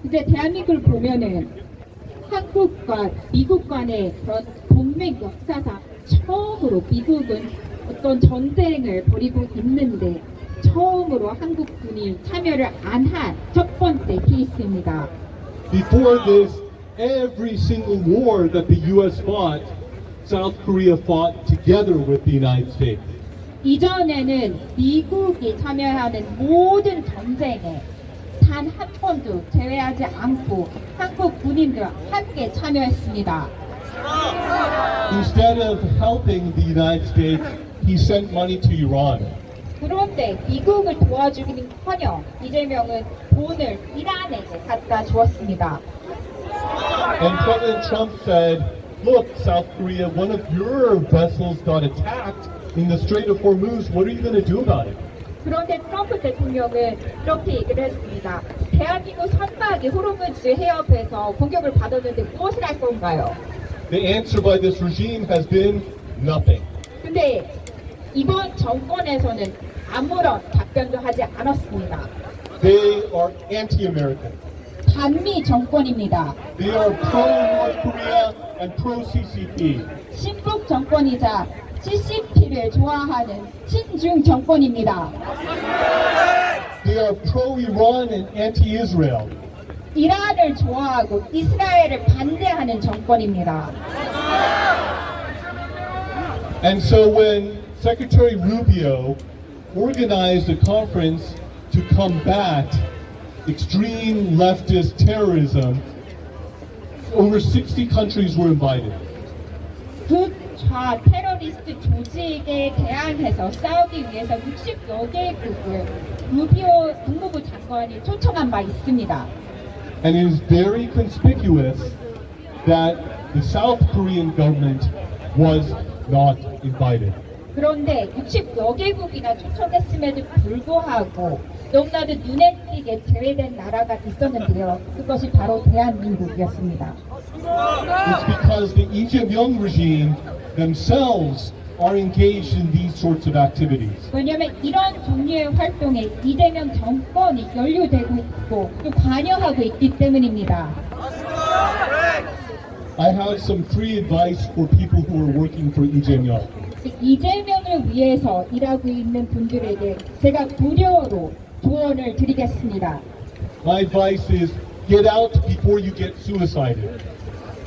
[SPEAKER 4] 근데 대한민국을 보면은 한국과 미국 간의 그런 동맹 역사상 처음으로 미국은 어떤 전쟁을 벌이고 있는데 처음으로 한국군이 참여를 안 한 첫 번째 케이스입니다.
[SPEAKER 3] Before this, every single war that the U.S. fought, South Korea fought together with the United States.
[SPEAKER 4] 이전에는 미국이 참여하는 모든 전쟁에 단 한 번도 제외하지 않고 한국 군인들 함께 참여했습니다.
[SPEAKER 3] Instead of helping the United States, he sent money to Iran.
[SPEAKER 4] 그런데 미국을 도와주기는커녕 이재명은 돈을 이란에게 갖다 주었습니다.
[SPEAKER 3] And President Trump said, look, South Korea, one of your vessels got attacked in the Strait of Hormuz. What are you going to do about it?
[SPEAKER 4] 그런데 트럼프 대통령은 이렇게 얘기를 했습니다. 대한민국 선박이 호르무즈 해협에서 공격을 받았는데 무엇을 할 건가요?
[SPEAKER 3] The answer by this regime has been nothing.
[SPEAKER 4] 근데 이번 정권에서는 아무런 답변도 하지 않았습니다.
[SPEAKER 3] They are anti-American.
[SPEAKER 4] 반미 정권입니다.
[SPEAKER 3] They are pro-North Korea and pro-CCP.
[SPEAKER 4] 친북 정권이자 CCP를 좋아하는 친중 정권입니다.
[SPEAKER 3] They are pro-Iran and anti-Israel.
[SPEAKER 4] 이란을 좋아하고 이스라엘을 반대하는 정권입니다.
[SPEAKER 3] And so when Secretary Rubio organized a conference to combat extreme leftist terrorism, over 60 countries were invited.
[SPEAKER 4] 극좌 테러리스트 조직에 대항해서 싸우기 위해서 60여 개국을 루비오 국무부 장관이 초청한 바 있습니다.
[SPEAKER 3] And it is very conspicuous that the South Korean government was not invited.
[SPEAKER 4] 그런데 60여 개국이나 초청했음에도 불구하고 너무나도 눈에 띄게 제외된 나라가 있었는데요. 그것이 바로 대한민국이었습니다.
[SPEAKER 3] It's because the Lee Jae-myung regime themselves are engaged in these sorts of activities.
[SPEAKER 4] 왜냐하면 이런 종류의 활동에 이재명 정권이 연루되고 있고 또 관여하고 있기 때문입니다.
[SPEAKER 3] I have some free advice for people who are working for Lee Jae-myung.
[SPEAKER 4] 이재명을 위해서 일하고 있는 분들에게 제가 무료로 조언을 드리겠습니다.
[SPEAKER 3] My advice is get out before you get suicided.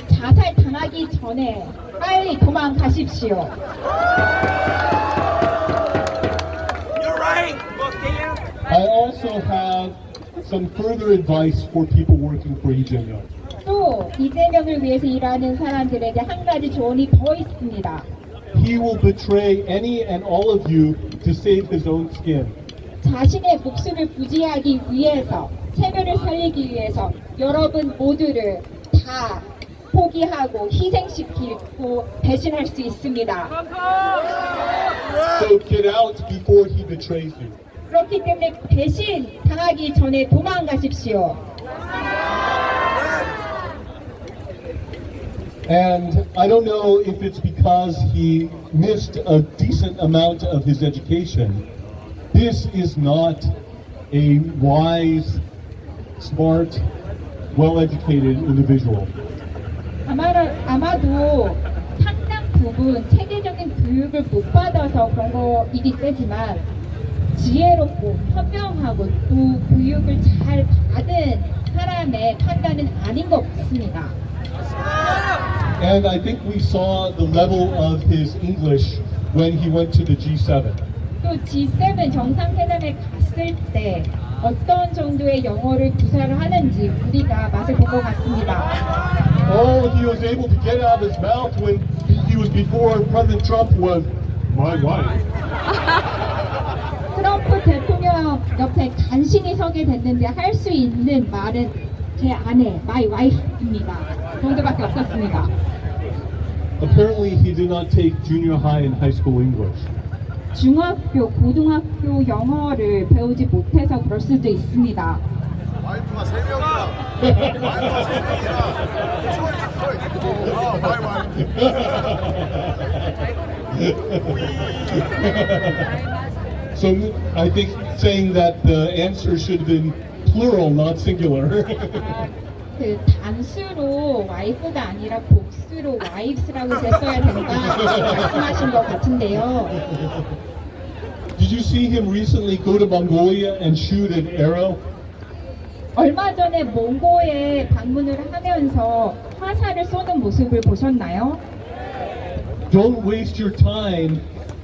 [SPEAKER 4] 자살 당하기 전에 빨리 도망가십시오.
[SPEAKER 2] You're right.
[SPEAKER 3] I also have some further advice for people working for Lee Jae-myung.
[SPEAKER 4] 또 이재명을 위해서 일하는 사람들에게 한 가지 조언이 더 있습니다.
[SPEAKER 3] He will betray any and all of you to save his own skin.
[SPEAKER 4] 자신의 목숨을 부지하기 위해서, 체면을 살리기 위해서 여러분 모두를 다 포기하고 희생시키고 배신할 수 있습니다.
[SPEAKER 3] So get out before he betrays you.
[SPEAKER 4] 그렇기 때문에 배신 당하기 전에 도망가십시오.
[SPEAKER 3] And I don't know if it's because he missed a decent amount of his education. This is not a wise, smart, well-educated individual.
[SPEAKER 4] 아마도 상당 부분 체계적인 교육을 못 받아서 그런 거이기 때지만 지혜롭고 현명하고 또 교육을 잘 받은 사람의 판단은 아닌 것 같습니다.
[SPEAKER 3] And I think we saw the level of his English when he went to the G7.
[SPEAKER 4] 또 G7 정상회담에 갔을 때 어떤 정도의 영어를 구사를 하는지 우리가 맛을 본 것 같습니다.
[SPEAKER 3] All he was able to get out of his mouth when he was before President Trump was, my wife.
[SPEAKER 4] 트럼프 대통령 옆에 간신히 서게 됐는데 할 수 있는 말은 제 아내, my wife입니다. 그 정도밖에 없었습니다.
[SPEAKER 3] Apparently he did not take junior high and high school English.
[SPEAKER 4] 중학교, 고등학교 영어를 배우지 못해서 그럴 수도 있습니다.
[SPEAKER 2] 와이프가 3명이라. 와이프가 3명이라. 마이 와이프.
[SPEAKER 3] So I think saying that the answer should have been plural, not singular.
[SPEAKER 4] 그 단수로 와이프가 아니라 복수로 와이프스라고 됐어야 된다 말씀하신 것 같은데요.
[SPEAKER 3] Did you see him recently go to Mongolia and shoot an arrow?
[SPEAKER 4] 얼마 전에 몽고에 방문을 하면서 화살을 쏘는 모습을 보셨나요?
[SPEAKER 3] Don't waste your time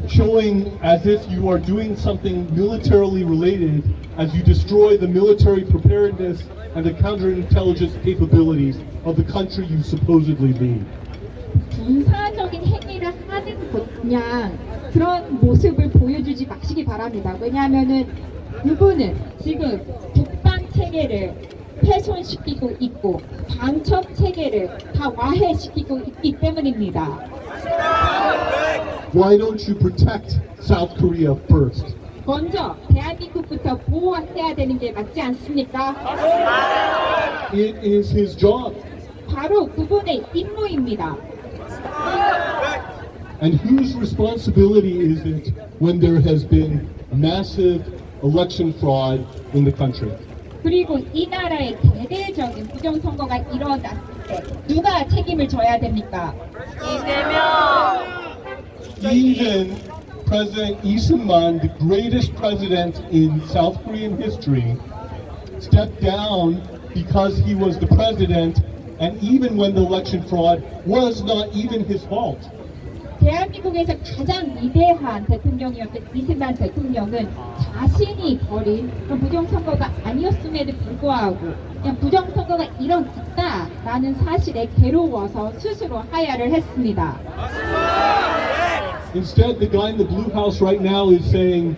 [SPEAKER 3] showing as if you are doing something militarily related as you destroy the military preparedness and the counterintelligence capabilities of the country you supposedly lead.
[SPEAKER 4] 군사적인 행위를 하는 것 그냥 그런 모습을 보여주지 마시기 바랍니다. 왜냐하면은 이분은 지금 북방 체계를 훼손시키고 있고 방첩 체계를 다 와해시키고 있기 때문입니다.
[SPEAKER 3] Why don't you protect South Korea first?
[SPEAKER 4] 먼저 대한민국부터 보호해야 되는 게 맞지 않습니까?
[SPEAKER 3] It is his job.
[SPEAKER 4] 바로 그분의 임무입니다.
[SPEAKER 3] And whose responsibility is it when there has been massive election fraud in the country?
[SPEAKER 4] 그리고 이 나라에 대대적인 부정선거가 일어났을 때 누가 책임을 져야 됩니까?
[SPEAKER 3] Even President Lee Seung-man, the greatest president in South Korean history, stepped down because he was the president, and even when the election fraud was not even his fault.
[SPEAKER 4] 대한민국에서 가장 위대한 대통령이었던 이승만 대통령은 자신이 벌인 그런 부정선거가 아니었음에도 불구하고 그냥 부정선거가 일어났다라는 사실에 괴로워서 스스로 하야를 했습니다.
[SPEAKER 3] Instead, the guy in the blue house right now is saying,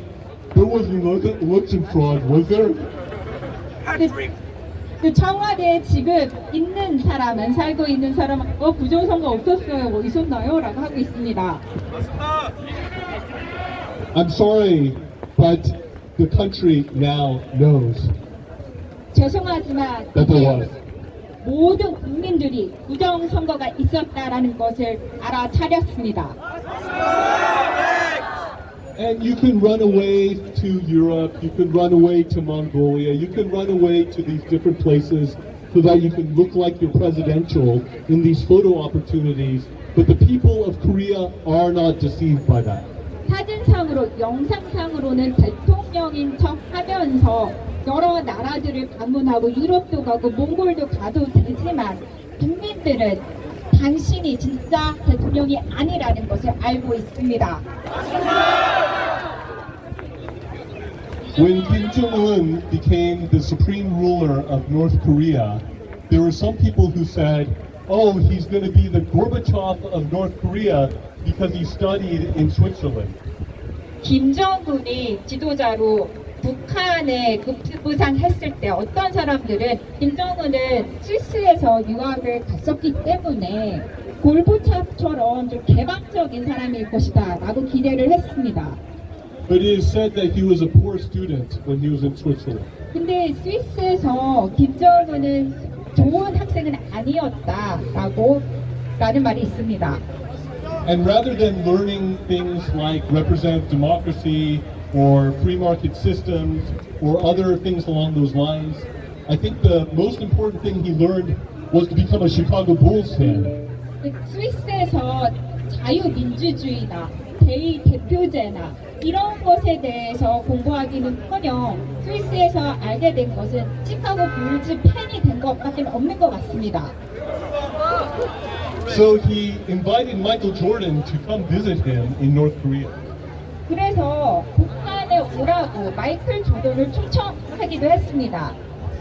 [SPEAKER 3] there wasn't election fraud, was there?
[SPEAKER 4] 그 청와대에 지금 있는 사람은 살고 있는 사람은 부정선거 없었어요. 뭐 있었나요? 라고 하고 있습니다.
[SPEAKER 3] I'm sorry, but the country now knows
[SPEAKER 4] 죄송하지만
[SPEAKER 3] that there was.
[SPEAKER 4] 모든 국민들이 부정선거가 있었다라는 것을 알아차렸습니다.
[SPEAKER 3] And you can run away to Europe, you can run away to Mongolia, you can run away to these different places so that you can look like you're presidential in these photo opportunities, but the people of Korea are not deceived by that.
[SPEAKER 4] 사진상으로, 영상상으로는 대통령인 척 하면서 여러 나라들을 방문하고 유럽도 가고 몽골도 가도 되지만 국민들은 당신이 진짜 대통령이 아니라는 것을 알고 있습니다.
[SPEAKER 3] When Kim Jong-un became the supreme ruler of North Korea, there were some people who said, oh, he's going to be the Gorbachev of North Korea because he studied in Switzerland.
[SPEAKER 4] 김정은이 지도자로 북한에 급부상했을 때 어떤 사람들은 김정은은 스위스에서 유학을 갔었기 때문에 골부차처럼 좀 개방적인 사람일 것이다 라고 기대를 했습니다.
[SPEAKER 3] But it is said that he was a poor student when he was in Switzerland.
[SPEAKER 4] 근데 스위스에서 김정은은 좋은 학생은 아니었다라고 라는 말이 있습니다.
[SPEAKER 3] And rather than learning things like representative democracy or free market systems or other things along those lines, I think the most important thing he learned was to become a Chicago Bulls fan.
[SPEAKER 4] 스위스에서 자유민주주의나 대의대표제나 이런 것에 대해서 공부하기는커녕 스위스에서 알게 된 것은 시카고 불즈 팬이 된 것밖에 없는 것 같습니다.
[SPEAKER 3] So he invited Michael Jordan to come visit him in North Korea.
[SPEAKER 4] 그래서 북한에 오라고 마이클 조던을 초청하기도 했습니다.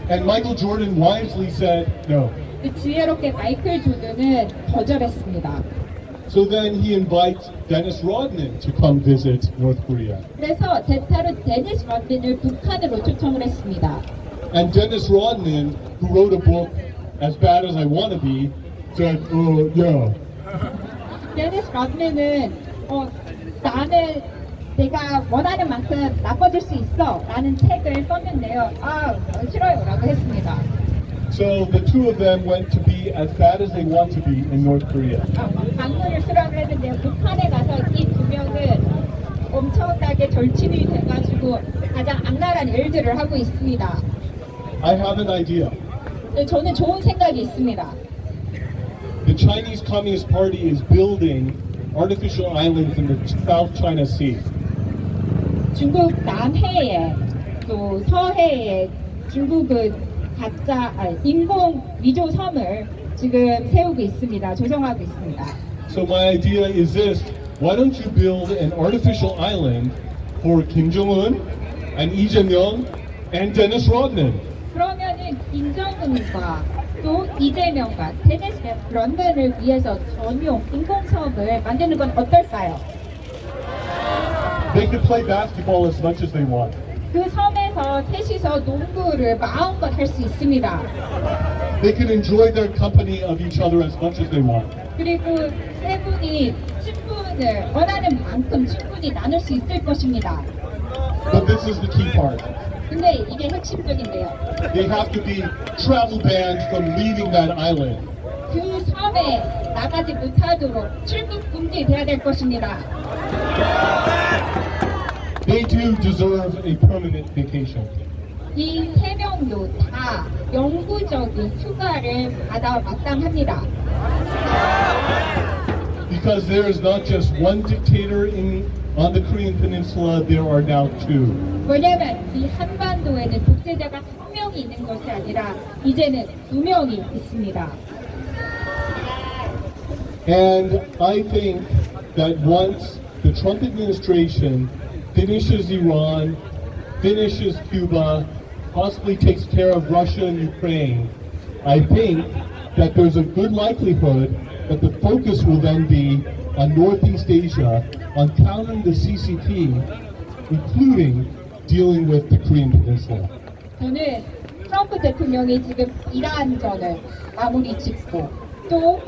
[SPEAKER 3] And Michael Jordan wisely said no.
[SPEAKER 4] 그 지혜롭게 마이클 조던은 거절했습니다.
[SPEAKER 3] So then he invites Dennis Rodman to come visit North Korea.
[SPEAKER 4] 그래서 대타로 데니스 rodman을 북한으로 초청을 했습니다.
[SPEAKER 3] And Dennis Rodman, who wrote a book, As Bad as I Want to Be, said, yeah.
[SPEAKER 4] 데니스 rodman은 나는 내가 원하는 만큼 나빠질 수 있어 라는 책을 썼는데요. 싫어요 라고 했습니다.
[SPEAKER 3] So the two of them went to be as bad as they want to be in North Korea.
[SPEAKER 4] 방문을 수락을 했는데요. 북한에 가서 이 두 명은 엄청나게 절친이 돼가지고 가장 악랄한 일들을 하고 있습니다.
[SPEAKER 3] I have an idea.
[SPEAKER 4] 저는 좋은 생각이 있습니다.
[SPEAKER 3] The Chinese Communist Party is building artificial islands in the South China Sea.
[SPEAKER 4] 중국 남해에 또 서해에 중국은 인공 위조 섬을 지금 세우고 있습니다. 조성하고 있습니다.
[SPEAKER 3] So my idea is this: why don't you build an artificial island for Kim Jong-un and Lee Jae-myung and Dennis Rodman?
[SPEAKER 4] 그러면은 김정은과 또 이재명과 데니스 rodman을 위해서 전용 인공섬을 만드는 건 어떨까요?
[SPEAKER 3] They could play basketball as much as they want.
[SPEAKER 4] 그 섬에서 셋이서 농구를 마음껏 할 수 있습니다.
[SPEAKER 3] They could enjoy their company of each other as much as they want.
[SPEAKER 4] 그리고 세 분이 친분을 원하는 만큼 충분히 나눌 수 있을 것입니다.
[SPEAKER 3] But this is the key part.
[SPEAKER 4] 근데 이게 핵심적인데요.
[SPEAKER 3] They have to be travel banned from leaving that island.
[SPEAKER 4] 그 섬에 나가지 못하도록 출국 금지돼야 될 것입니다.
[SPEAKER 3] They too deserve a permanent vacation.
[SPEAKER 4] 이 세 명도 다 영구적인 휴가를 받아 마땅합니다.
[SPEAKER 3] Because there is not just one dictator on the Korean Peninsula, there are now two.
[SPEAKER 4] 왜냐면 이 한반도에는 독재자가 한 명이 있는 것이 아니라 이제는 두 명이 있습니다.
[SPEAKER 3] And I think that once the Trump administration finishes Iran, finishes Cuba, possibly takes care of Russia and Ukraine, I think that there's a good likelihood that the focus will then be on Northeast Asia, on countering the CCP, including dealing with the Korean Peninsula.
[SPEAKER 4] 저는 트럼프 대통령이 지금 이란전을 마무리 짓고 또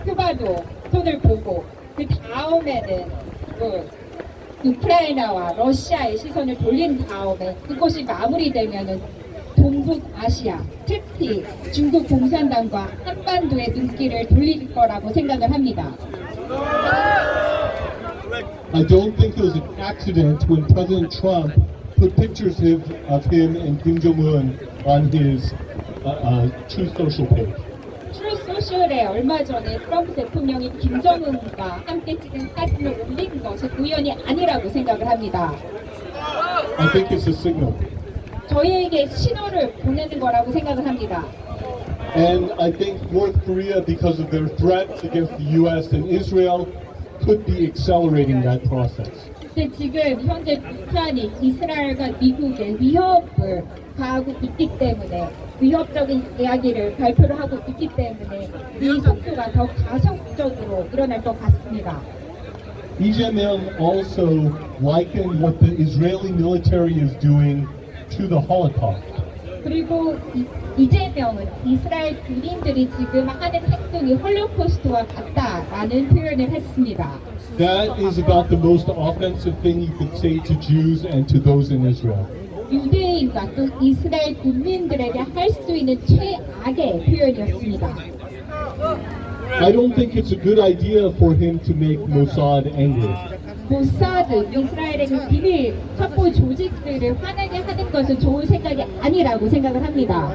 [SPEAKER 4] 큐바도 손을 보고 그 다음에는 우크라이나와 러시아의 시선을 돌린 다음에 그것이 마무리되면은 동북아시아, 특히 중국 공산당과 한반도의 눈길을 돌릴 거라고 생각을 합니다.
[SPEAKER 3] I don't think it was an accident when President Trump put pictures of him and Kim Jong-un on his Truth Social page.
[SPEAKER 4] 트루스 소셜에 얼마 전에 트럼프 대통령이 김정은과 함께 찍은 사진을 올린 것은 우연이 아니라고 생각을 합니다.
[SPEAKER 3] I think it's a signal.
[SPEAKER 4] 저희에게 신호를 보내는 거라고 생각을 합니다.
[SPEAKER 3] And I think North Korea, because of their threats against the U.S. and Israel, could be accelerating that process.
[SPEAKER 4] 근데 지금 현재 북한이 이스라엘과 미국의 위협을 가하고 있기 때문에 위협적인 이야기를 발표를 하고 있기 때문에 이 속도가 더 가속적으로 일어날 것 같습니다.
[SPEAKER 3] Lee Jae-myung also likened what the Israeli military is doing to the Holocaust.
[SPEAKER 4] 그리고 이재명은 이스라엘 군인들이 지금 하는 행동이 홀로코스트와 같다라는 표현을 했습니다.
[SPEAKER 3] That is about the most offensive thing you could say to Jews and to those in Israel.
[SPEAKER 4] 유대인과 또 이스라엘 국민들에게 할 수 있는 최악의 표현이었습니다.
[SPEAKER 3] I don't think it's a good idea for him to make Mossad angry.
[SPEAKER 4] 모사드, 이스라엘의 그 비밀 첩보 조직들을 화나게 하는 것은 좋은 생각이 아니라고 생각을 합니다.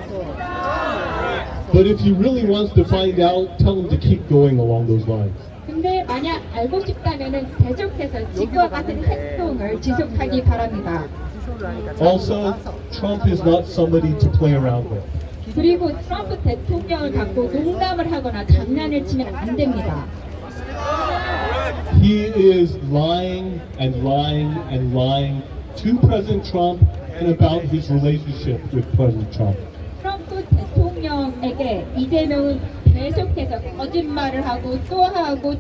[SPEAKER 3] But if he really wants to find out, tell him to keep going along those lines.
[SPEAKER 4] 근데 만약 알고 싶다면은 계속해서 지금과 같은 행동을 지속하기 바랍니다.
[SPEAKER 3] Also, Trump is not somebody to play around with.
[SPEAKER 4] 그리고 트럼프 대통령을 갖고 농담을 하거나 장난을 치면 안 됩니다.
[SPEAKER 3] He is lying and lying and lying to President Trump and about his relationship with President Trump.
[SPEAKER 4] 트럼프 대통령에게 이재명은 계속해서 거짓말을 하고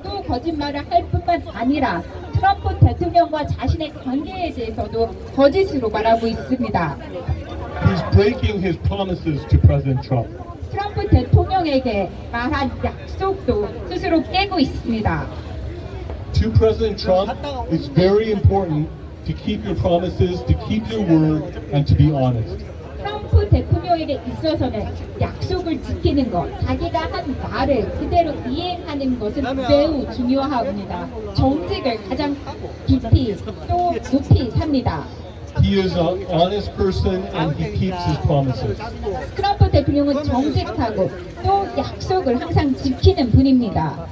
[SPEAKER 4] 또 거짓말을 할 뿐만 아니라 트럼프 대통령과 자신의 관계에 대해서도 거짓으로 말하고 있습니다.
[SPEAKER 3] He's breaking his promises to President Trump.
[SPEAKER 4] 트럼프 대통령에게 말한 약속도 스스로 깨고 있습니다.
[SPEAKER 3] To President Trump, it's very important to keep your promises, to keep your word, and to be honest.
[SPEAKER 4] 트럼프 대통령에게 있어서는 약속을 지키는 것, 자기가 한 말을 그대로 이행하는 것은 매우 중요합니다. 정직을 가장 깊이 또 높이 삽니다.
[SPEAKER 3] He is an honest person and he keeps his promises.
[SPEAKER 4] 트럼프 대통령은 정직하고 또 약속을 항상 지키는 분입니다.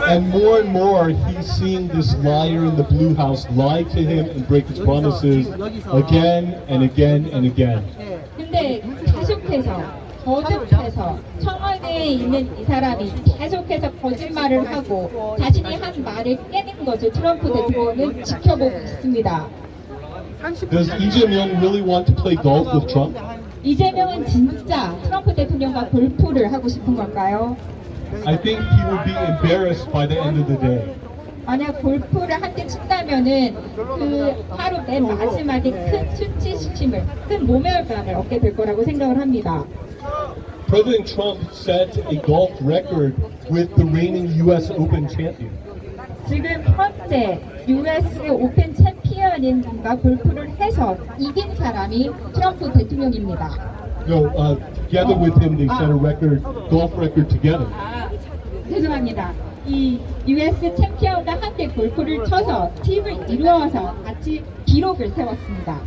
[SPEAKER 3] And more, he's seeing this liar in the Blue House lie to him and break his promises again and again and again.
[SPEAKER 4] 근데 계속해서 거듭해서 청와대에 있는 이 사람이 계속해서 거짓말을 하고 자신이 한 말을 깨는 것을 트럼프 대통령은 지켜보고 있습니다.
[SPEAKER 3] Does Lee Jae-myung really want to play golf with Trump?
[SPEAKER 4] 이재명은 진짜 트럼프 대통령과 골프를 하고 싶은 걸까요?
[SPEAKER 3] I think he would be embarrassed by the end of the day.
[SPEAKER 4] 만약 골프를 함께 친다면은 그 하루 맨 마지막에 큰 수치심을, 큰 모멸감을 얻게 될 거라고 생각을 합니다.
[SPEAKER 3] President Trump set a golf record with the reigning U.S. Open champion.
[SPEAKER 4] 지금 현재 US 오픈 챔피언인 분과 골프를 해서 이긴 사람이 트럼프 대통령입니다.
[SPEAKER 3] No, together with him, they set a record, golf record together.
[SPEAKER 4] 죄송합니다. 이 US 챔피언과 함께 골프를 쳐서 팀을 이루어서 같이 기록을 세웠습니다.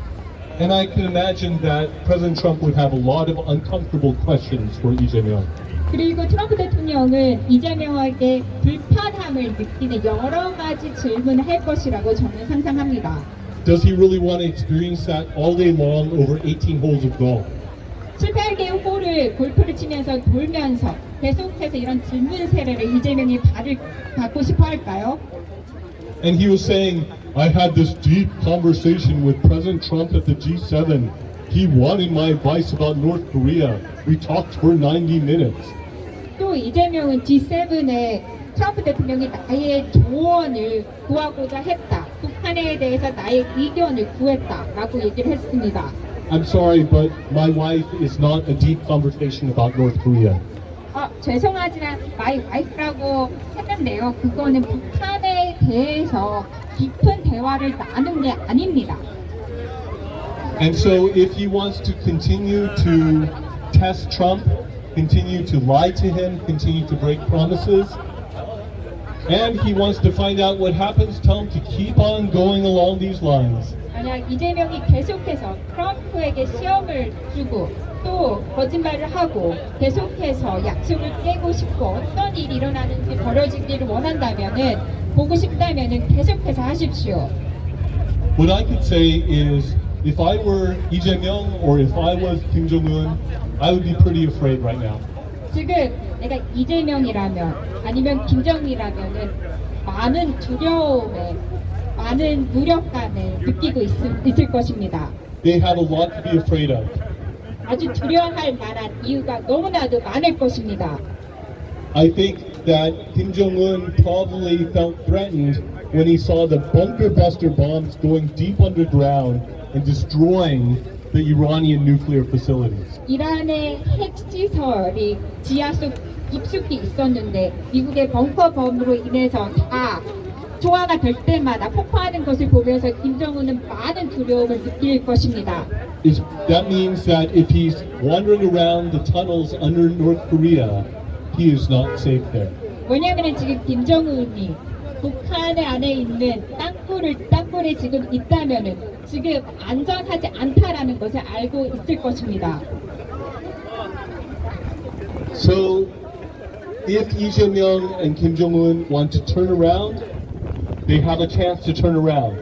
[SPEAKER 3] And I can imagine that President Trump would have a lot of uncomfortable questions for Lee Jae-myung.
[SPEAKER 4] 그리고 트럼프 대통령은 이재명에게 불편함을 느끼는 여러 가지 질문을 할 것이라고 저는 상상합니다.
[SPEAKER 3] Does he really want to experience that all day long over 18 holes of golf?
[SPEAKER 4] 7, 8개의 홀을 골프를 치면서 돌면서 계속해서 이런 질문 세례를 이재명이 받고 싶어 할까요?
[SPEAKER 3] And he was saying, I had this deep conversation with President Trump at the G7. He wanted my advice about North Korea. We talked for 90 minutes.
[SPEAKER 4] 또 이재명은 G7에 트럼프 대통령이 나의 조언을 구하고자 했다. 북한에 대해서 나의 의견을 구했다라고 얘기를 했습니다.
[SPEAKER 3] I'm sorry, but my wife is not a deep conversation about North Korea.
[SPEAKER 4] 죄송하지만 my wife라고 했는데요. 그거는 북한에 대해서 깊은 대화를 나눈 게 아닙니다.
[SPEAKER 3] And so if he wants to continue to test Trump, continue to lie to him, continue to break promises, and he wants to find out what happens, tell him to keep on going along these lines.
[SPEAKER 4] 만약 이재명이 계속해서 트럼프에게 시험을 주고 또 거짓말을 하고 계속해서 약속을 깨고 싶고 어떤 일이 일어나는지 벌어지기를 원한다면은 보고 싶다면은 계속해서 하십시오.
[SPEAKER 3] What I could say is, if I were Lee Jae-myung or if I was Kim Jong-un, I would be pretty afraid right now.
[SPEAKER 4] 지금 내가 이재명이라면 아니면 김정일이라면은 많은 두려움에 많은 무력감을 느끼고 있을 것입니다.
[SPEAKER 3] They have a lot to be afraid of.
[SPEAKER 4] 아주 두려워할 만한 이유가 너무나도 많을 것입니다.
[SPEAKER 3] I think that Kim Jong-un probably felt threatened when he saw the bunker buster bombs going deep underground and destroying the Iranian nuclear facilities.
[SPEAKER 4] 이란의 핵시설이 지하 속 깊숙이 있었는데 미국의 벙커 범으로 인해서 다 조화가 될 때마다 폭파하는 것을 보면서 김정은은 많은 두려움을 느낄 것입니다.
[SPEAKER 3] That means that if he's wandering around the tunnels under North Korea, he is not safe there.
[SPEAKER 4] 왜냐하면 지금 김정은이 북한 안에 있는 땅굴에 지금 있다면은 지금 안전하지 않다라는 것을 알고 있을 것입니다.
[SPEAKER 3] So, if Lee Jae-myung and Kim Jong-un want to turn around, they have a chance to turn around.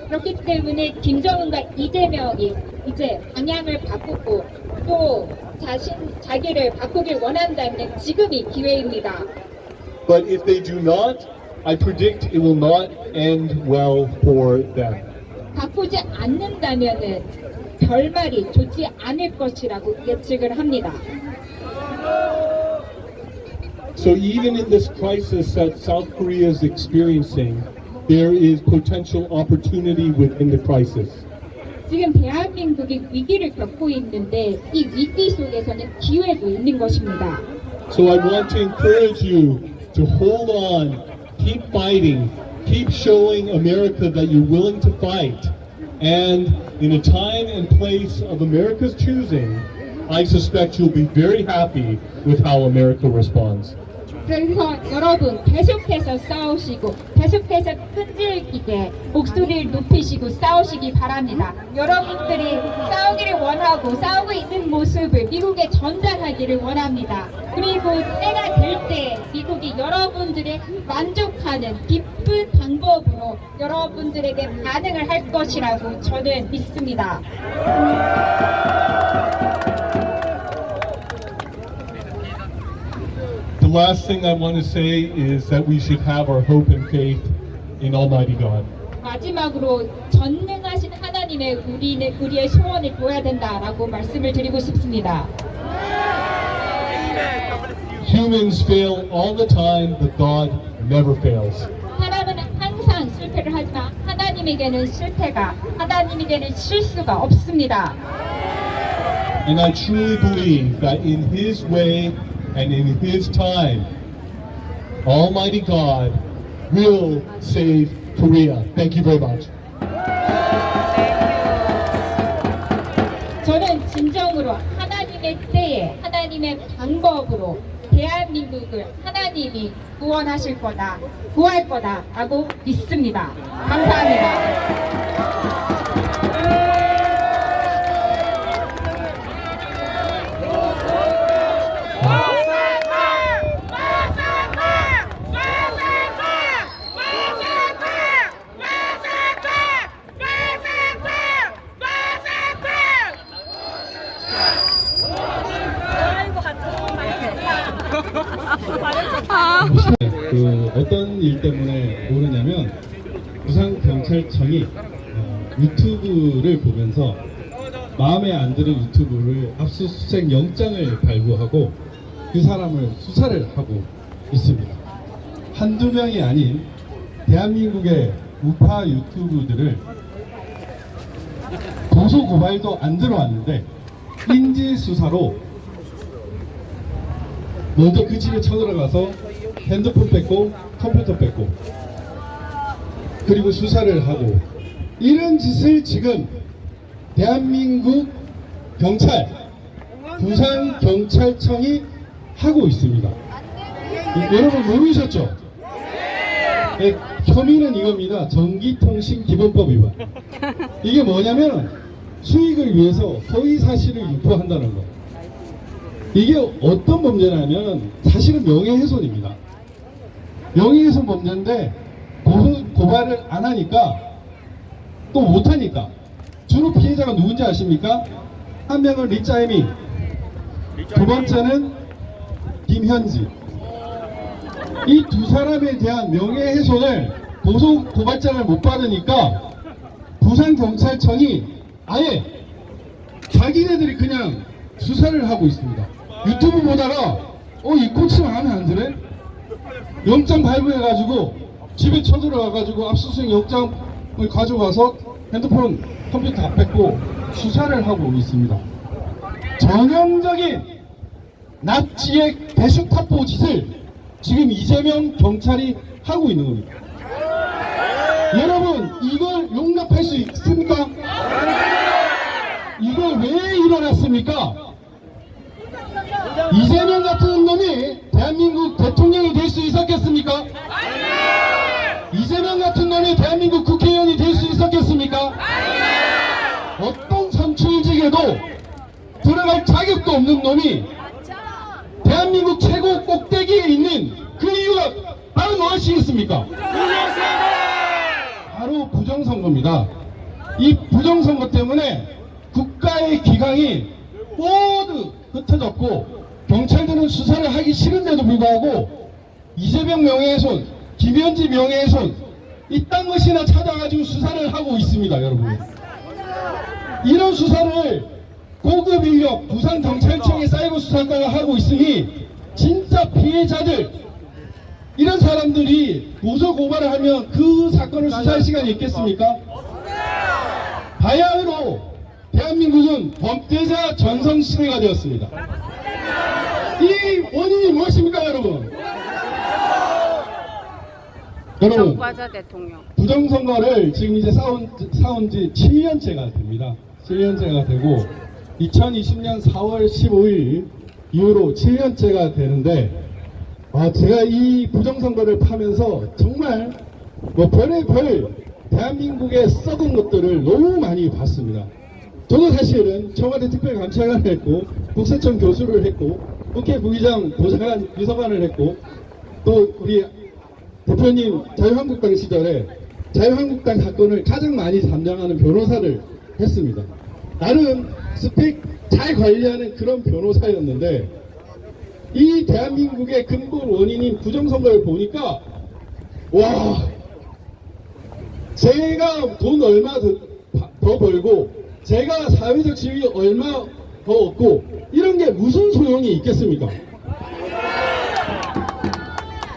[SPEAKER 4] 그렇기 때문에 김정은과 이재명이 이제 방향을 바꾸고 또 자기를 바꾸길 원한다면 지금이 기회입니다.
[SPEAKER 3] But if they do not, I predict it will not end well for them.
[SPEAKER 4] 바꾸지 않는다면은 결말이 좋지 않을 것이라고 예측을 합니다.
[SPEAKER 3] So even in this crisis that South Korea is experiencing, there is potential opportunity within the crisis.
[SPEAKER 4] 지금 대한민국이 위기를 겪고 있는데 이 위기 속에서는 기회도 있는 것입니다.
[SPEAKER 3] So I want to encourage you to hold on, keep fighting, keep showing America that you're willing to fight. And in a time and place of America's choosing, I suspect you'll be very happy with how America responds.
[SPEAKER 4] 그래서 여러분 계속해서 싸우시고 계속해서 끈질기게 목소리를 높이시고 싸우시기 바랍니다. 여러분들이 싸우기를 원하고 싸우고 있는 모습을 미국에 전달하기를 원합니다. 그리고 때가 될 때 미국이 여러분들의 만족하는 기쁜 방법으로 여러분들에게 반응을 할 것이라고 저는 믿습니다.
[SPEAKER 3] The last thing I want to say is that we should have our hope and faith in Almighty God.
[SPEAKER 4] 마지막으로 전능하신 하나님의 우리의 소원을 둬야 된다라고 말씀을 드리고 싶습니다.
[SPEAKER 3] Humans fail all the time, but God never fails.
[SPEAKER 4] 사람은 항상 실패를 하지만 하나님에게는 실수가 없습니다.
[SPEAKER 3] And I truly believe that in His way and in His time, Almighty God will save Korea. Thank you very much.
[SPEAKER 4] 저는 진정으로 하나님의 때에 하나님의 방법으로 대한민국을 하나님이 구원하실 거다, 구할 거다라고 믿습니다. 감사합니다.
[SPEAKER 5] 어떤 일 때문에 오느냐면 부산경찰청이 유튜브를 보면서 마음에 안 드는 유튜브를 압수수색 영장을 발부하고 그 사람을 수사를 하고 있습니다. 한두 명이 아닌 대한민국의 우파 유튜브들을 고소 고발도 안 들어왔는데 인질수사로 먼저 그 집에 쳐들어가서 핸드폰 뺏고 컴퓨터 뺏고 그리고 수사를 하고 이런 짓을 지금 대한민국 경찰 부산경찰청이 하고 있습니다. 여러분 모르셨죠? 네, 혐의는 이겁니다. 전기통신기본법 위반. 이게 뭐냐면 수익을 위해서 허위사실을 유포한다는 거. 이게 어떤 범죄냐면 사실은 명예훼손입니다. 명예훼손 범죄인데 고발을 안 하니까 또 못하니까 주로 피해자가 누군지 아십니까? 한 명은 리짜에밍, 두 번째는 김현지, 이 두 사람에 대한 명예훼손을 고발장을 못 받으니까 부산경찰청이 아예 자기네들이 그냥 수사를 하고 있습니다. 유튜브 보다가 이 코치 마음에 안 드네? 영장 발부해가지고 집에 쳐들어가가지고 압수수색 영장을 가져가서 핸드폰 컴퓨터 다 뺏고 수사를 하고 있습니다. 전형적인 납치의 배슈타포 짓을 지금 이재명 경찰이 하고 있는 겁니다. 여러분, 이걸 용납할 수 있습니까? 이걸 왜 일어났습니까? 이재명 같은 놈이 대한민국 대통령이 될 수 있었겠습니까? 이재명 같은 놈이 대한민국 국회의원이 될 수 있었겠습니까? 어떤 선출직에도 들어갈 자격도 없는 놈이 대한민국 최고 꼭대기에 있는 그 이유가 바로 무엇이겠습니까? 바로 부정선거입니다. 이 부정선거 때문에 국가의 기강이 모두 흩어졌고 경찰들은 수사를 하기 싫은데도 불구하고 이재명 명예훼손, 김현지 명예훼손 이딴 것이나 찾아가지고 수사를 하고 있습니다. 여러분, 이런 수사를 고급 인력 부산경찰청의 사이버 수사과가 하고 있으니 진짜 피해자들 이런 사람들이 고소 고발을 하면 그 사건을 수사할 시간이 있겠습니까? 바야흐로 대한민국은 범죄자 전성시대가 되었습니다. 이 원인이 무엇입니까, 여러분? 여러분,
[SPEAKER 6] 정과자 대통령.
[SPEAKER 5] 부정선거를 지금 이제 싸운 지 7년째가 됩니다. 7년째가 되고 2020년 4월 15일 이후로 7년째가 되는데 제가 이 부정선거를 파면서 정말 별의별 대한민국의 썩은 것들을 너무 많이 봤습니다. 저도 사실은 청와대 특별감찰관을 했고 국세청 교수를 했고 국회 부의장 보좌관 비서관을 했고 또 우리 대표님 자유한국당 시절에 자유한국당 사건을 가장 많이 담당하는 변호사를 했습니다. 나름 스펙 잘 관리하는 그런 변호사였는데 이 대한민국의 근본 원인인 부정선거를 보니까 와, 제가 돈 얼마 더 벌고 제가 사회적 지위 얼마 더 얻고 이런 게 무슨 소용이 있겠습니까?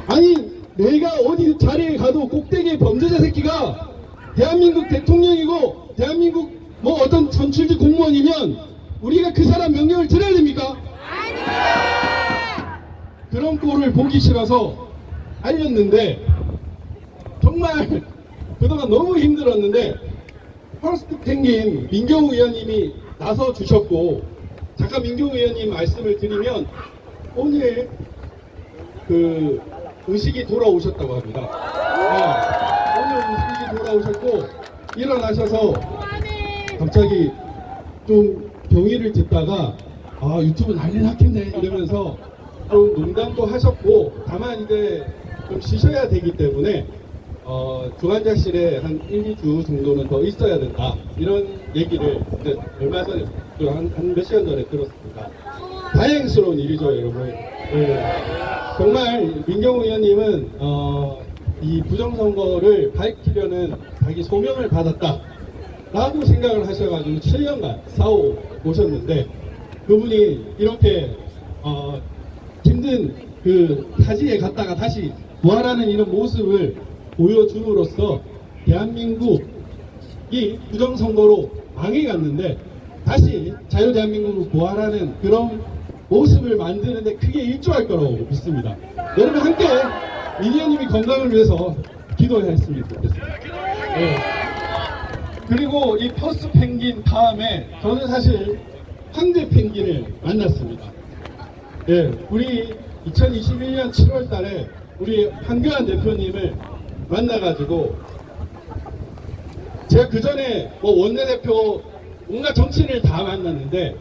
[SPEAKER 5] 아니 내가 어디 자리에 가도 꼭대기의 범죄자 새끼가 대한민국 대통령이고 대한민국 뭐 어떤 선출직 공무원이면 우리가 그 사람 명령을 들어야 됩니까? 그런 꼴을 보기 싫어서 알렸는데 정말 그동안 너무 힘들었는데 퍼스트 펭귄 민경우 의원님이 나서 주셨고 잠깐 민경우 의원님 말씀을 드리면 오늘 그 의식이 돌아오셨다고 합니다. 오늘 의식이 돌아오셨고 일어나셔서 갑자기 좀 경위를 듣다가 유튜브 난리 났겠네 이러면서 좀 농담도 하셨고 다만 이제 좀 쉬셔야 되기 때문에 중환자실에 한 1, 2주 정도는 더 있어야 된다 이런 얘기를 이제 얼마 전에 한 몇 시간 전에 들었습니다. 다행스러운 일이죠, 여러분. 네. 정말 민경우 의원님은 이 부정선거를 밝히려는 자기 소명을 받았다 라고 생각을 하셔가지고 7년간 싸워 오셨는데 그분이 이렇게 힘든 그 타지에 갔다가 다시 부활하는 이런 모습을 보여줌으로써 대한민국이 부정선거로 망해갔는데 다시 자유대한민국으로 부활하는 그런 모습을 만드는데 크게 일조할 거라고 믿습니다. 여러분 함께 민 의원님이 건강을 위해서 기도했으면 좋겠습니다. 네. 그리고 이 퍼스트 펭귄 다음에 저는 사실 황제 펭귄을 만났습니다. 네, 우리 2021년 7월 달에 우리 한교안 대표님을 만나가지고 제가 그 전에 뭐 원내대표 온갖 정치인을 다 만났는데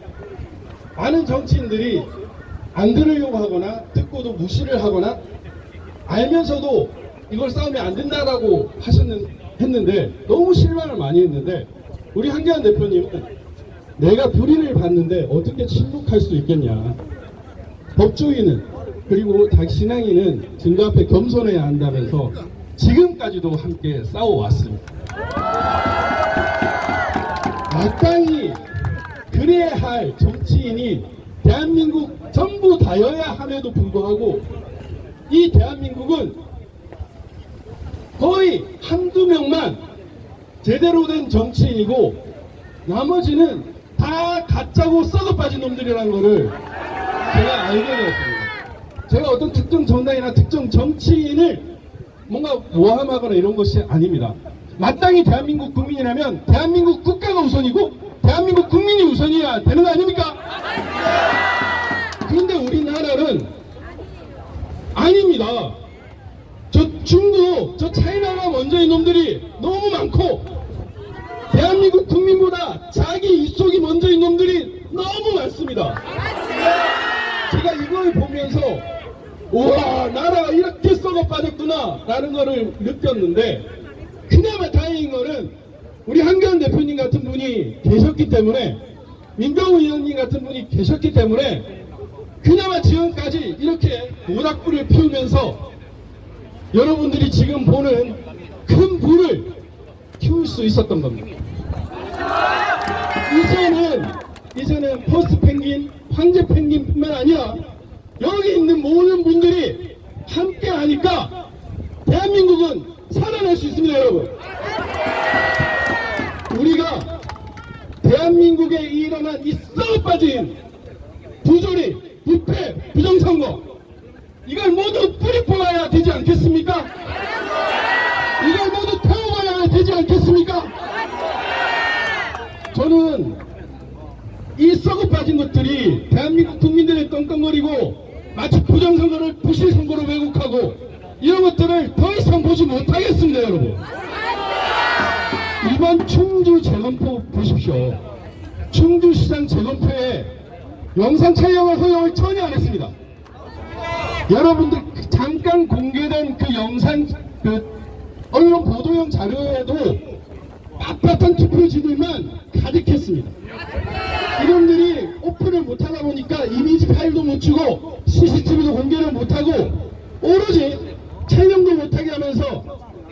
[SPEAKER 5] 많은 정치인들이 안 들으려고 하거나 듣고도 무시를 하거나 알면서도 이걸 싸우면 안 된다라고 했는데 너무 실망을 많이 했는데 우리 한교안 대표님은 내가 불의를 받는데 어떻게 침묵할 수 있겠냐. 법조인은 그리고 자기 신앙인은 증거 앞에 겸손해야 한다면서 지금까지도 함께 싸워왔습니다. 마땅히 그래야 할 정치인이 대한민국 전부 다여야 함에도 불구하고 이 대한민국은 거의 한두 명만 제대로 된 정치인이고 나머지는 다 가짜고 썩어 빠진 놈들이라는 거를 제가 알게 되었습니다. 제가 어떤 특정 정당이나 특정 정치인을 뭔가 모함하거나 이런 것이 아닙니다. 마땅히 대한민국 국민이라면 대한민국 국가가 우선이고 대한민국 국민이 우선이어야 되는 거 아닙니까? 그런데 우리나라는 아닙니다. 저 중국, 저 차이나가 먼저인 놈들이 너무 많고 대한민국 국민보다 자기 입속이 먼저인 놈들이 너무 많습니다. 제가 이걸 보면서 우와, 나라가 이렇게 썩어 빠졌구나 라는 거를 느꼈는데 그나마 다행인 거는 우리 한교안 대표님 같은 분이 계셨기 때문에 민경우 의원님 같은 분이 계셨기 때문에 그나마 지금까지 이렇게 모닥불을 피우면서 여러분들이 지금 보는 큰 불을 키울 수 있었던 겁니다. 이제는 퍼스트 펭귄, 황제 펭귄뿐만 아니라 여기 있는 모든 분들이 함께 하니까 대한민국은 살아날 수 있습니다, 여러분. 우리가 대한민국에 일어난 이 썩어빠진 부조리, 부패, 부정선거 이걸 모두 뿌리 뽑아야 되지 않겠습니까? 이걸 모두 태워봐야 되지 않겠습니까? 저는 이 썩어빠진 것들이 대한민국 국민들의 떵떵거리고 마치 부정선거를 부실선거로 왜곡하고 이런 것들을 더 이상 보지 못하겠습니다, 여러분. 이번 충주 재검표 보십시오. 충주시장 재검표에 영상 촬영을 허용을 전혀 안 했습니다. 여러분들 잠깐 공개된 그 영상, 언론 보도용 자료에도 빳빳한 투표지들만 가득했습니다. 이놈들이 오픈을 못하다 보니까 이미지 파일도 못 주고 CCTV도 공개를 못하고 오로지 촬영도 못하게 하면서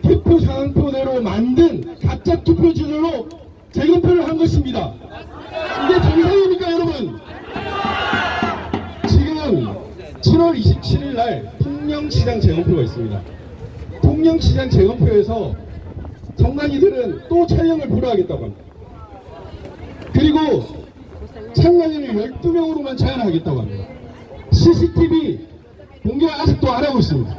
[SPEAKER 5] 투표 상황표대로 만든 가짜 투표지들로 재검표를 한 것입니다. 이게 정상입니까, 여러분? 지금 7월 27일 날 통영시장 재검표가 있습니다. 통영시장 재검표에서 정당이들은 또 촬영을 보러 하겠다고 합니다. 그리고 참관인을 12명으로만 제한하겠다고 합니다. CCTV 공개 아직도 안 하고 있습니다.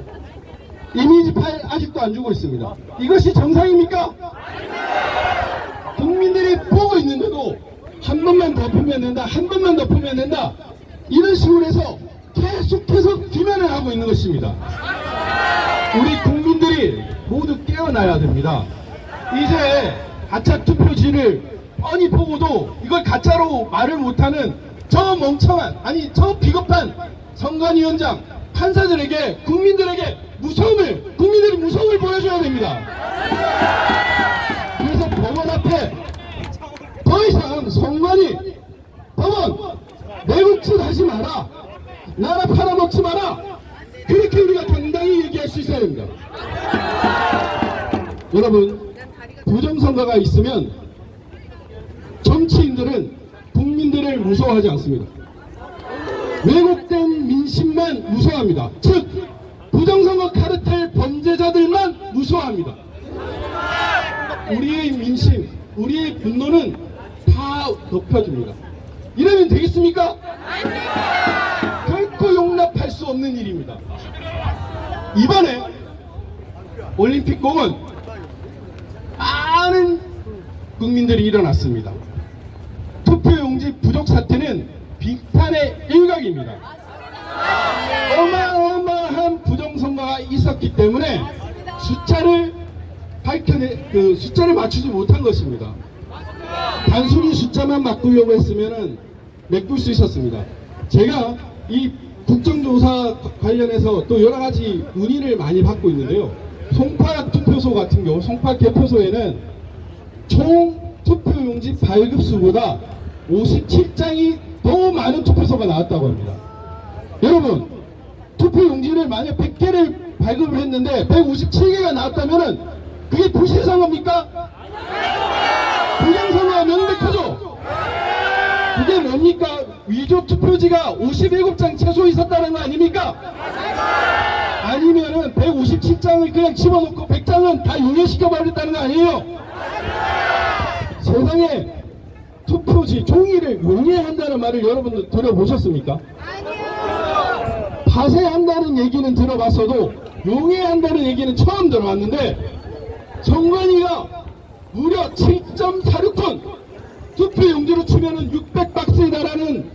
[SPEAKER 5] 이미지 파일 아직도 안 주고 있습니다. 이것이 정상입니까? 국민들이 보고 있는데도 한 번만 더 보면 된다, 한 번만 더 보면 된다, 이런 식으로 해서 계속해서 기만을 하고 있는 것입니다. 우리 국민들이 모두 깨어나야 됩니다. 이제 가짜 투표지를 뻔히 보고도 이걸 가짜로 말을 못하는 저 멍청한, 아니 저 비겁한 선관위원장, 판사들에게, 국민들에게 국민들이 무서움을 보여줘야 됩니다. 그래서 법원 앞에 더 이상 선관위, 법원 내국짓 하지 마라, 나라 팔아먹지 마라, 그렇게 우리가 당당히 얘기할 수 있어야 됩니다. 여러분, 부정선거가 있으면 정치인들은 국민들을 무서워하지 않습니다. 왜곡된 민심만 무서워합니다. 즉 부정선거 카르텔 범죄자들만 무서워합니다. 우리의 민심, 우리의 분노는 다 높여줍니다. 이러면 되겠습니까? 결코 용납할 수 없는 일입니다. 이번에 올림픽공은 많은 국민들이 일어났습니다. 투표용지 부족 사태는 비판의 일각입니다. 어마어마한 부정선거가 있었기 때문에 숫자를 맞추지 못한 것입니다. 단순히 숫자만 바꾸려고 했으면 메꿀 수 있었습니다. 제가 이 국정조사 관련해서 또 여러 가지 문의를 많이 받고 있는데요. 송파 투표소 같은 경우, 송파 개표소에는 총 투표용지 발급수보다 57장이 더 많은 투표소가 나왔다고 합니다. 여러분, 투표 용지를 만약 100개를 발급을 했는데 157개가 나왔다면은 그게 부실선거입니까? 부정선거가 명백하죠? 그게 뭡니까? 위조 투표지가 57장 최소 있었다는 거 아닙니까? 아니면은 157장을 그냥 집어넣고 100장은 다 용해시켜버렸다는 거 아니에요? 세상에 투표지 종이를 용해한다는 말을 여러분들 들어보셨습니까? 파쇄한다는 얘기는 들어봤어도 용해한다는 얘기는 처음 들어봤는데 정관이가 무려 7.46톤 투표용지로 치면은 600박스에 달하는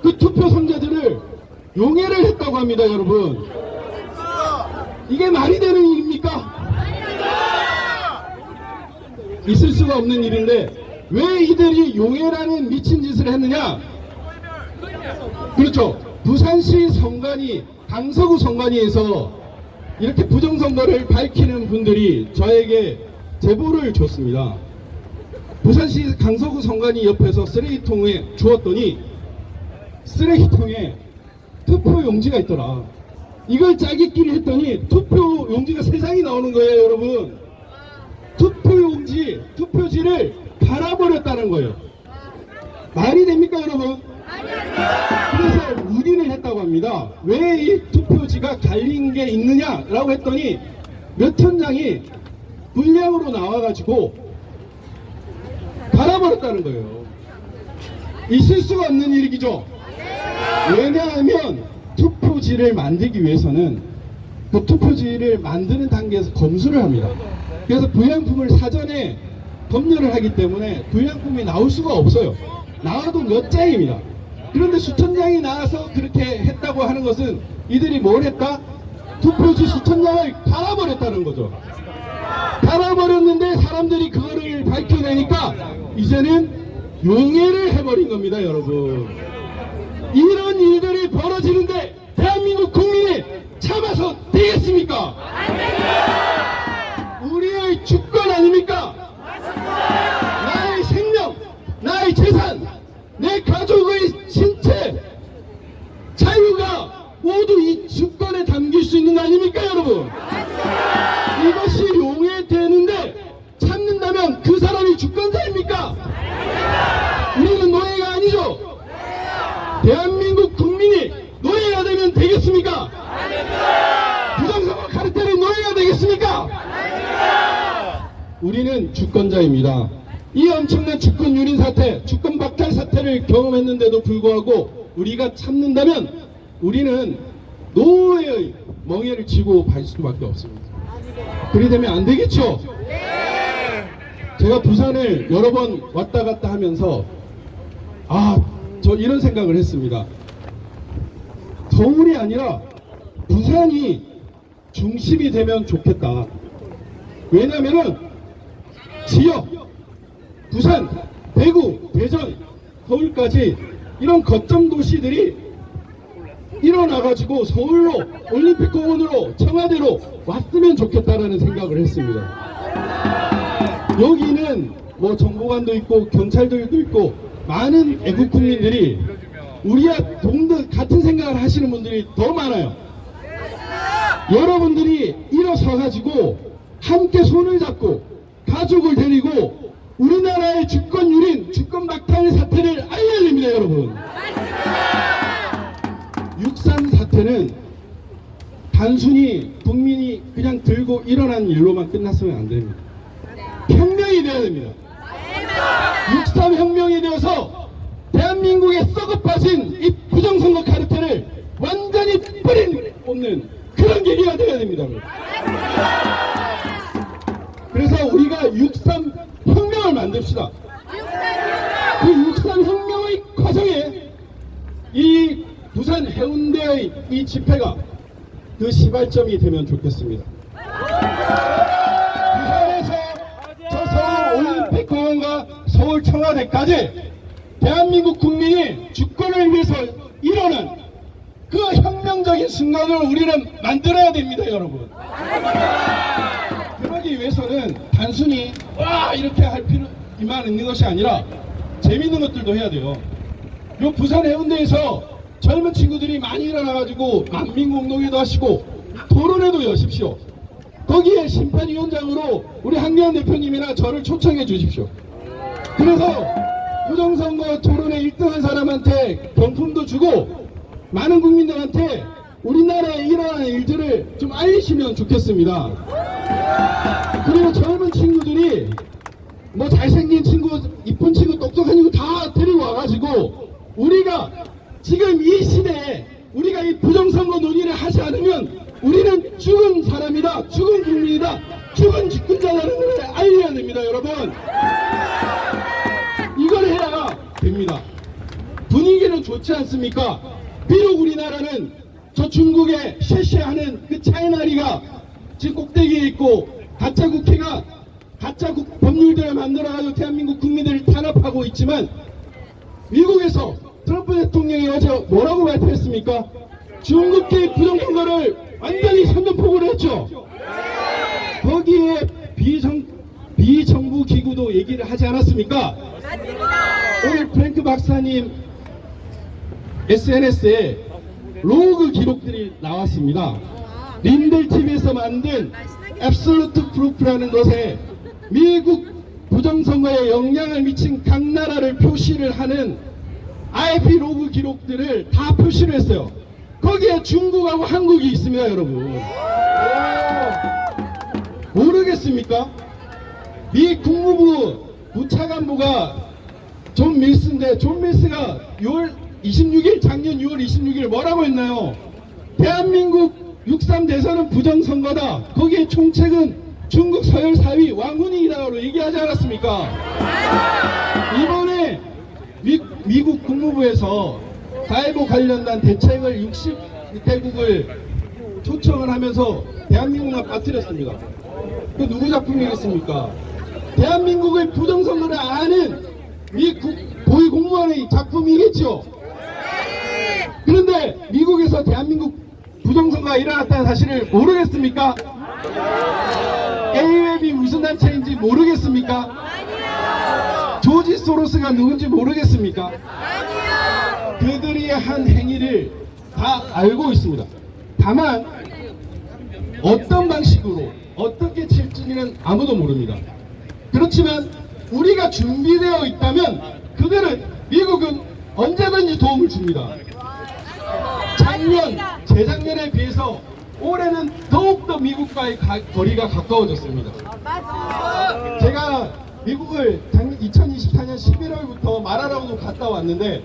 [SPEAKER 5] 그 투표 상자들을 용해를 했다고 합니다, 여러분. 이게 말이 되는 일입니까? 있을 수가 없는 일인데 왜 이들이 용해라는 미친 짓을 했느냐? 그렇죠. 부산시 선관위, 강서구 선관위에서 이렇게 부정선거를 밝히는 분들이 저에게 제보를 줬습니다. 부산시 강서구 선관위 옆에서 쓰레기통에 주었더니 쓰레기통에 투표 용지가 있더라. 이걸 짜기끼리 했더니 투표 용지가 3장이 나오는 거예요, 여러분. 투표 용지, 투표지를 갈아버렸다는 거예요. 말이 됩니까, 여러분? 그래서 문의를 했다고 합니다. 왜 이 투표지가 갈린 게 있느냐라고 했더니 몇 천장이 불량으로 나와가지고 갈아버렸다는 거예요. 있을 수가 없는 일이죠. 왜냐하면 투표지를 만들기 위해서는 그 투표지를 만드는 단계에서 검수를 합니다. 그래서 불량품을 사전에 검열을 하기 때문에 불량품이 나올 수가 없어요. 나와도 몇 장입니다. 그런데 수천 장이 나와서 그렇게 했다고 하는 것은 이들이 뭘 했다? 투표지 수천 장을 갈아버렸다는 거죠. 갈아버렸는데 사람들이 그거를 밝혀내니까 이제는 용해를 해버린 겁니다, 여러분. 이런 일들이 벌어지는데 대한민국 국민이 참아서 되겠습니까? 우리의 주권 아닙니까? 나의 생명, 나의 재산, 내 가족의 신체, 자유가 모두 이 주권에 담길 수 있는 거 아닙니까, 여러분? 이것이 용해되는데 참는다면 그 사람이 주권자입니까? 우리는 노예가 아니죠? 대한민국 국민이 노예가 되면 되겠습니까? 부정선거 카르텔의 노예가 되겠습니까? 우리는 주권자입니다. 이 엄청난 주권 유린 사태, 주권 박탈 사태를 경험했는데도 불구하고 우리가 참는다면 우리는 노예의 멍에를 쥐고 갈 수밖에 없습니다. 그리 되면 안 되겠죠? 제가 부산을 여러 번 왔다 갔다 하면서 저 이런 생각을 했습니다. 서울이 아니라 부산이 중심이 되면 좋겠다. 왜냐면은 지역, 부산, 대구, 대전, 서울까지 이런 거점 도시들이 일어나가지고 서울로, 올림픽공원으로, 청와대로 왔으면 좋겠다라는 생각을 했습니다. 여기는 뭐 정보관도 있고 경찰들도 있고 많은 애국 국민들이 우리와 같은 생각을 하시는 분들이 더 많아요. 여러분들이 일어서가지고 함께 손을 잡고 가족을 데리고 우리나라의 주권 유린, 주권 박탈 사태를 알려야 됩니다, 여러분. 6.3 사태는 단순히 국민이 그냥 들고 일어난 일로만 끝났으면 안 됩니다. 혁명이 되어야 됩니다. 6.3 혁명이 되어서 대한민국에 썩어 빠진 이 부정선거 카르텔을 완전히 뿌리는 그런 계기가 되어야 됩니다. 그래서 우리가 6.3 혁명을 만듭시다. 그 6.3 혁명의 과정에 이 부산 해운대의 이 집회가 그 시발점이 되면 좋겠습니다. 부산에서 저 서울 올림픽공원과 서울 청와대까지 대한민국 국민이 주권을 위해서 일어난 그 혁명적인 순간을 우리는 만들어야 됩니다, 여러분. 그러기 위해서는 단순히 이렇게 할 필요만 있는 것이 아니라 재밌는 것들도 해야 돼요. 요 부산 해운대에서 젊은 친구들이 많이 일어나가지고 만민공동회도 하시고 토론회도 여십시오. 거기에 심판위원장으로 우리 한교안 대표님이나 저를 초청해 주십시오. 그래서 부정선거 토론회 1등한 사람한테 경품도 주고 많은 국민들한테 우리나라에 일어나는 일들을 좀 알리시면 좋겠습니다. 그리고 젊은 친구들이 뭐 잘생긴 친구, 이쁜 친구, 똑똑한 친구 다 데리고 와가지고 우리가 지금 이 시대에 우리가 이 부정선거 논의를 하지 않으면 우리는 죽은 사람이다, 죽은 국민이다, 죽은 집권자라는 걸 알려야 됩니다, 여러분. 이걸 해야 됩니다. 분위기는 좋지 않습니까? 비록 우리나라는 저 중국에 쉐쉐하는 그 차이나리가 지금 꼭대기에 있고 가짜 국회가 가짜 법률들을 만들어가지고 대한민국 국민들을 탄압하고 있지만 미국에서 트럼프 대통령이 어제 뭐라고 발표했습니까? 중국계 부정선거를 완전히 선전포고를 했죠. 거기에 비정부 기구도 얘기를 하지 않았습니까? 오늘 프랭크 박사님 SNS에 로그 기록들이 나왔습니다. 린델TV에서 만든 Absolute Proof라는 것에 미국 부정선거에 영향을 미친 각 나라를 표시를 하는 IP 로그 기록들을 다 표시를 했어요. 거기에 중국하고 한국이 있습니다, 여러분. 모르겠습니까? 미 국무부 부차관보가 존 밀스인데 존 밀스가 6월 26일 작년 6월 26일 뭐라고 했나요? 대한민국 6.3 대선은 부정선거다. 거기에 총책은 중국 서열 4위 왕훈이라고 얘기하지 않았습니까? 이번에 미국 국무부에서 가해보 관련된 대책을 60개국을 초청을 하면서 대한민국만 빠뜨렸습니다. 그 누구 작품이겠습니까? 대한민국의 부정선거를 아는 미 고위공무원의 작품이겠죠. 그런데 미국에서 대한민국 부정선거가 일어났다는 사실을 모르겠습니까? AOM이 무슨 단체인지 모르겠습니까? 조지 소로스가 누군지 모르겠습니까? 그들이 한 행위를 다 알고 있습니다. 다만 어떤 방식으로 어떻게 칠지는 아무도 모릅니다. 그렇지만 우리가 준비되어 있다면 그들은 미국은 언제든지 도움을 줍니다. 작년, 재작년에 비해서 올해는 더욱더 미국과의 거리가 가까워졌습니다. 제가 미국을 2024년 11월부터 말하라고도 갔다 왔는데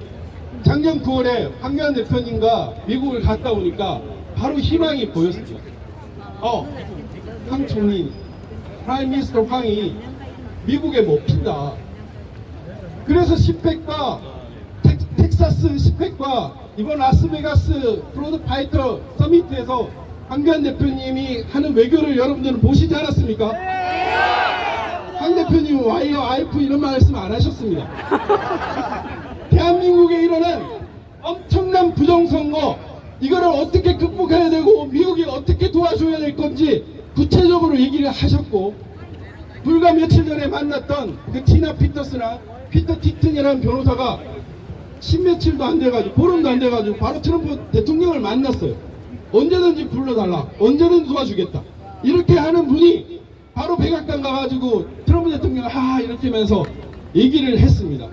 [SPEAKER 5] 작년 9월에 황교안 대표님과 미국을 갔다 오니까 바로 희망이 보였습니다. 황 총리, 프라임 미니스터 황이 미국에 먹힌다. 그래서 10팩과 텍사스 10팩과 이번 라스베가스 프로드 파이터 서미트에서 황교안 대표님이 하는 외교를 여러분들은 보시지 않았습니까? 황 대표님은 와이어 아이프 이런 말씀 안 하셨습니다. 대한민국에 일어난 엄청난 부정선거 이거를 어떻게 극복해야 되고 미국이 어떻게 도와줘야 될 건지 구체적으로 얘기를 하셨고 불과 며칠 전에 만났던 그 티나 피터스나 피터 티튼이라는 변호사가 십며칠도 안 돼가지고 보름도 안 돼가지고 바로 트럼프 대통령을 만났어요. 언제든지 불러달라, 언제든지 도와주겠다 이렇게 하는 분이 바로 백악관 가가지고 트럼프 대통령 이렇게 하면서 얘기를 했습니다.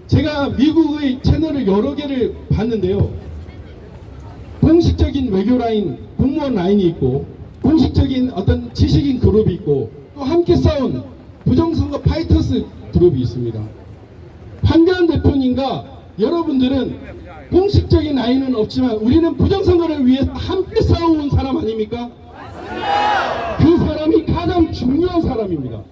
[SPEAKER 5] 제가 미국의 채널을 여러 개를 봤는데요, 공식적인 외교 라인, 공무원 라인이 있고 공식적인 어떤 지식인 그룹이 있고 또 함께 싸운 부정선거 파이터스 그룹이 있습니다. 황교안 대표님과 여러분들은 공식적인 라인은 없지만 우리는 부정선거를 위해 함께 싸워온 사람 아닙니까? 그 사람이 가장 중요한 사람입니다.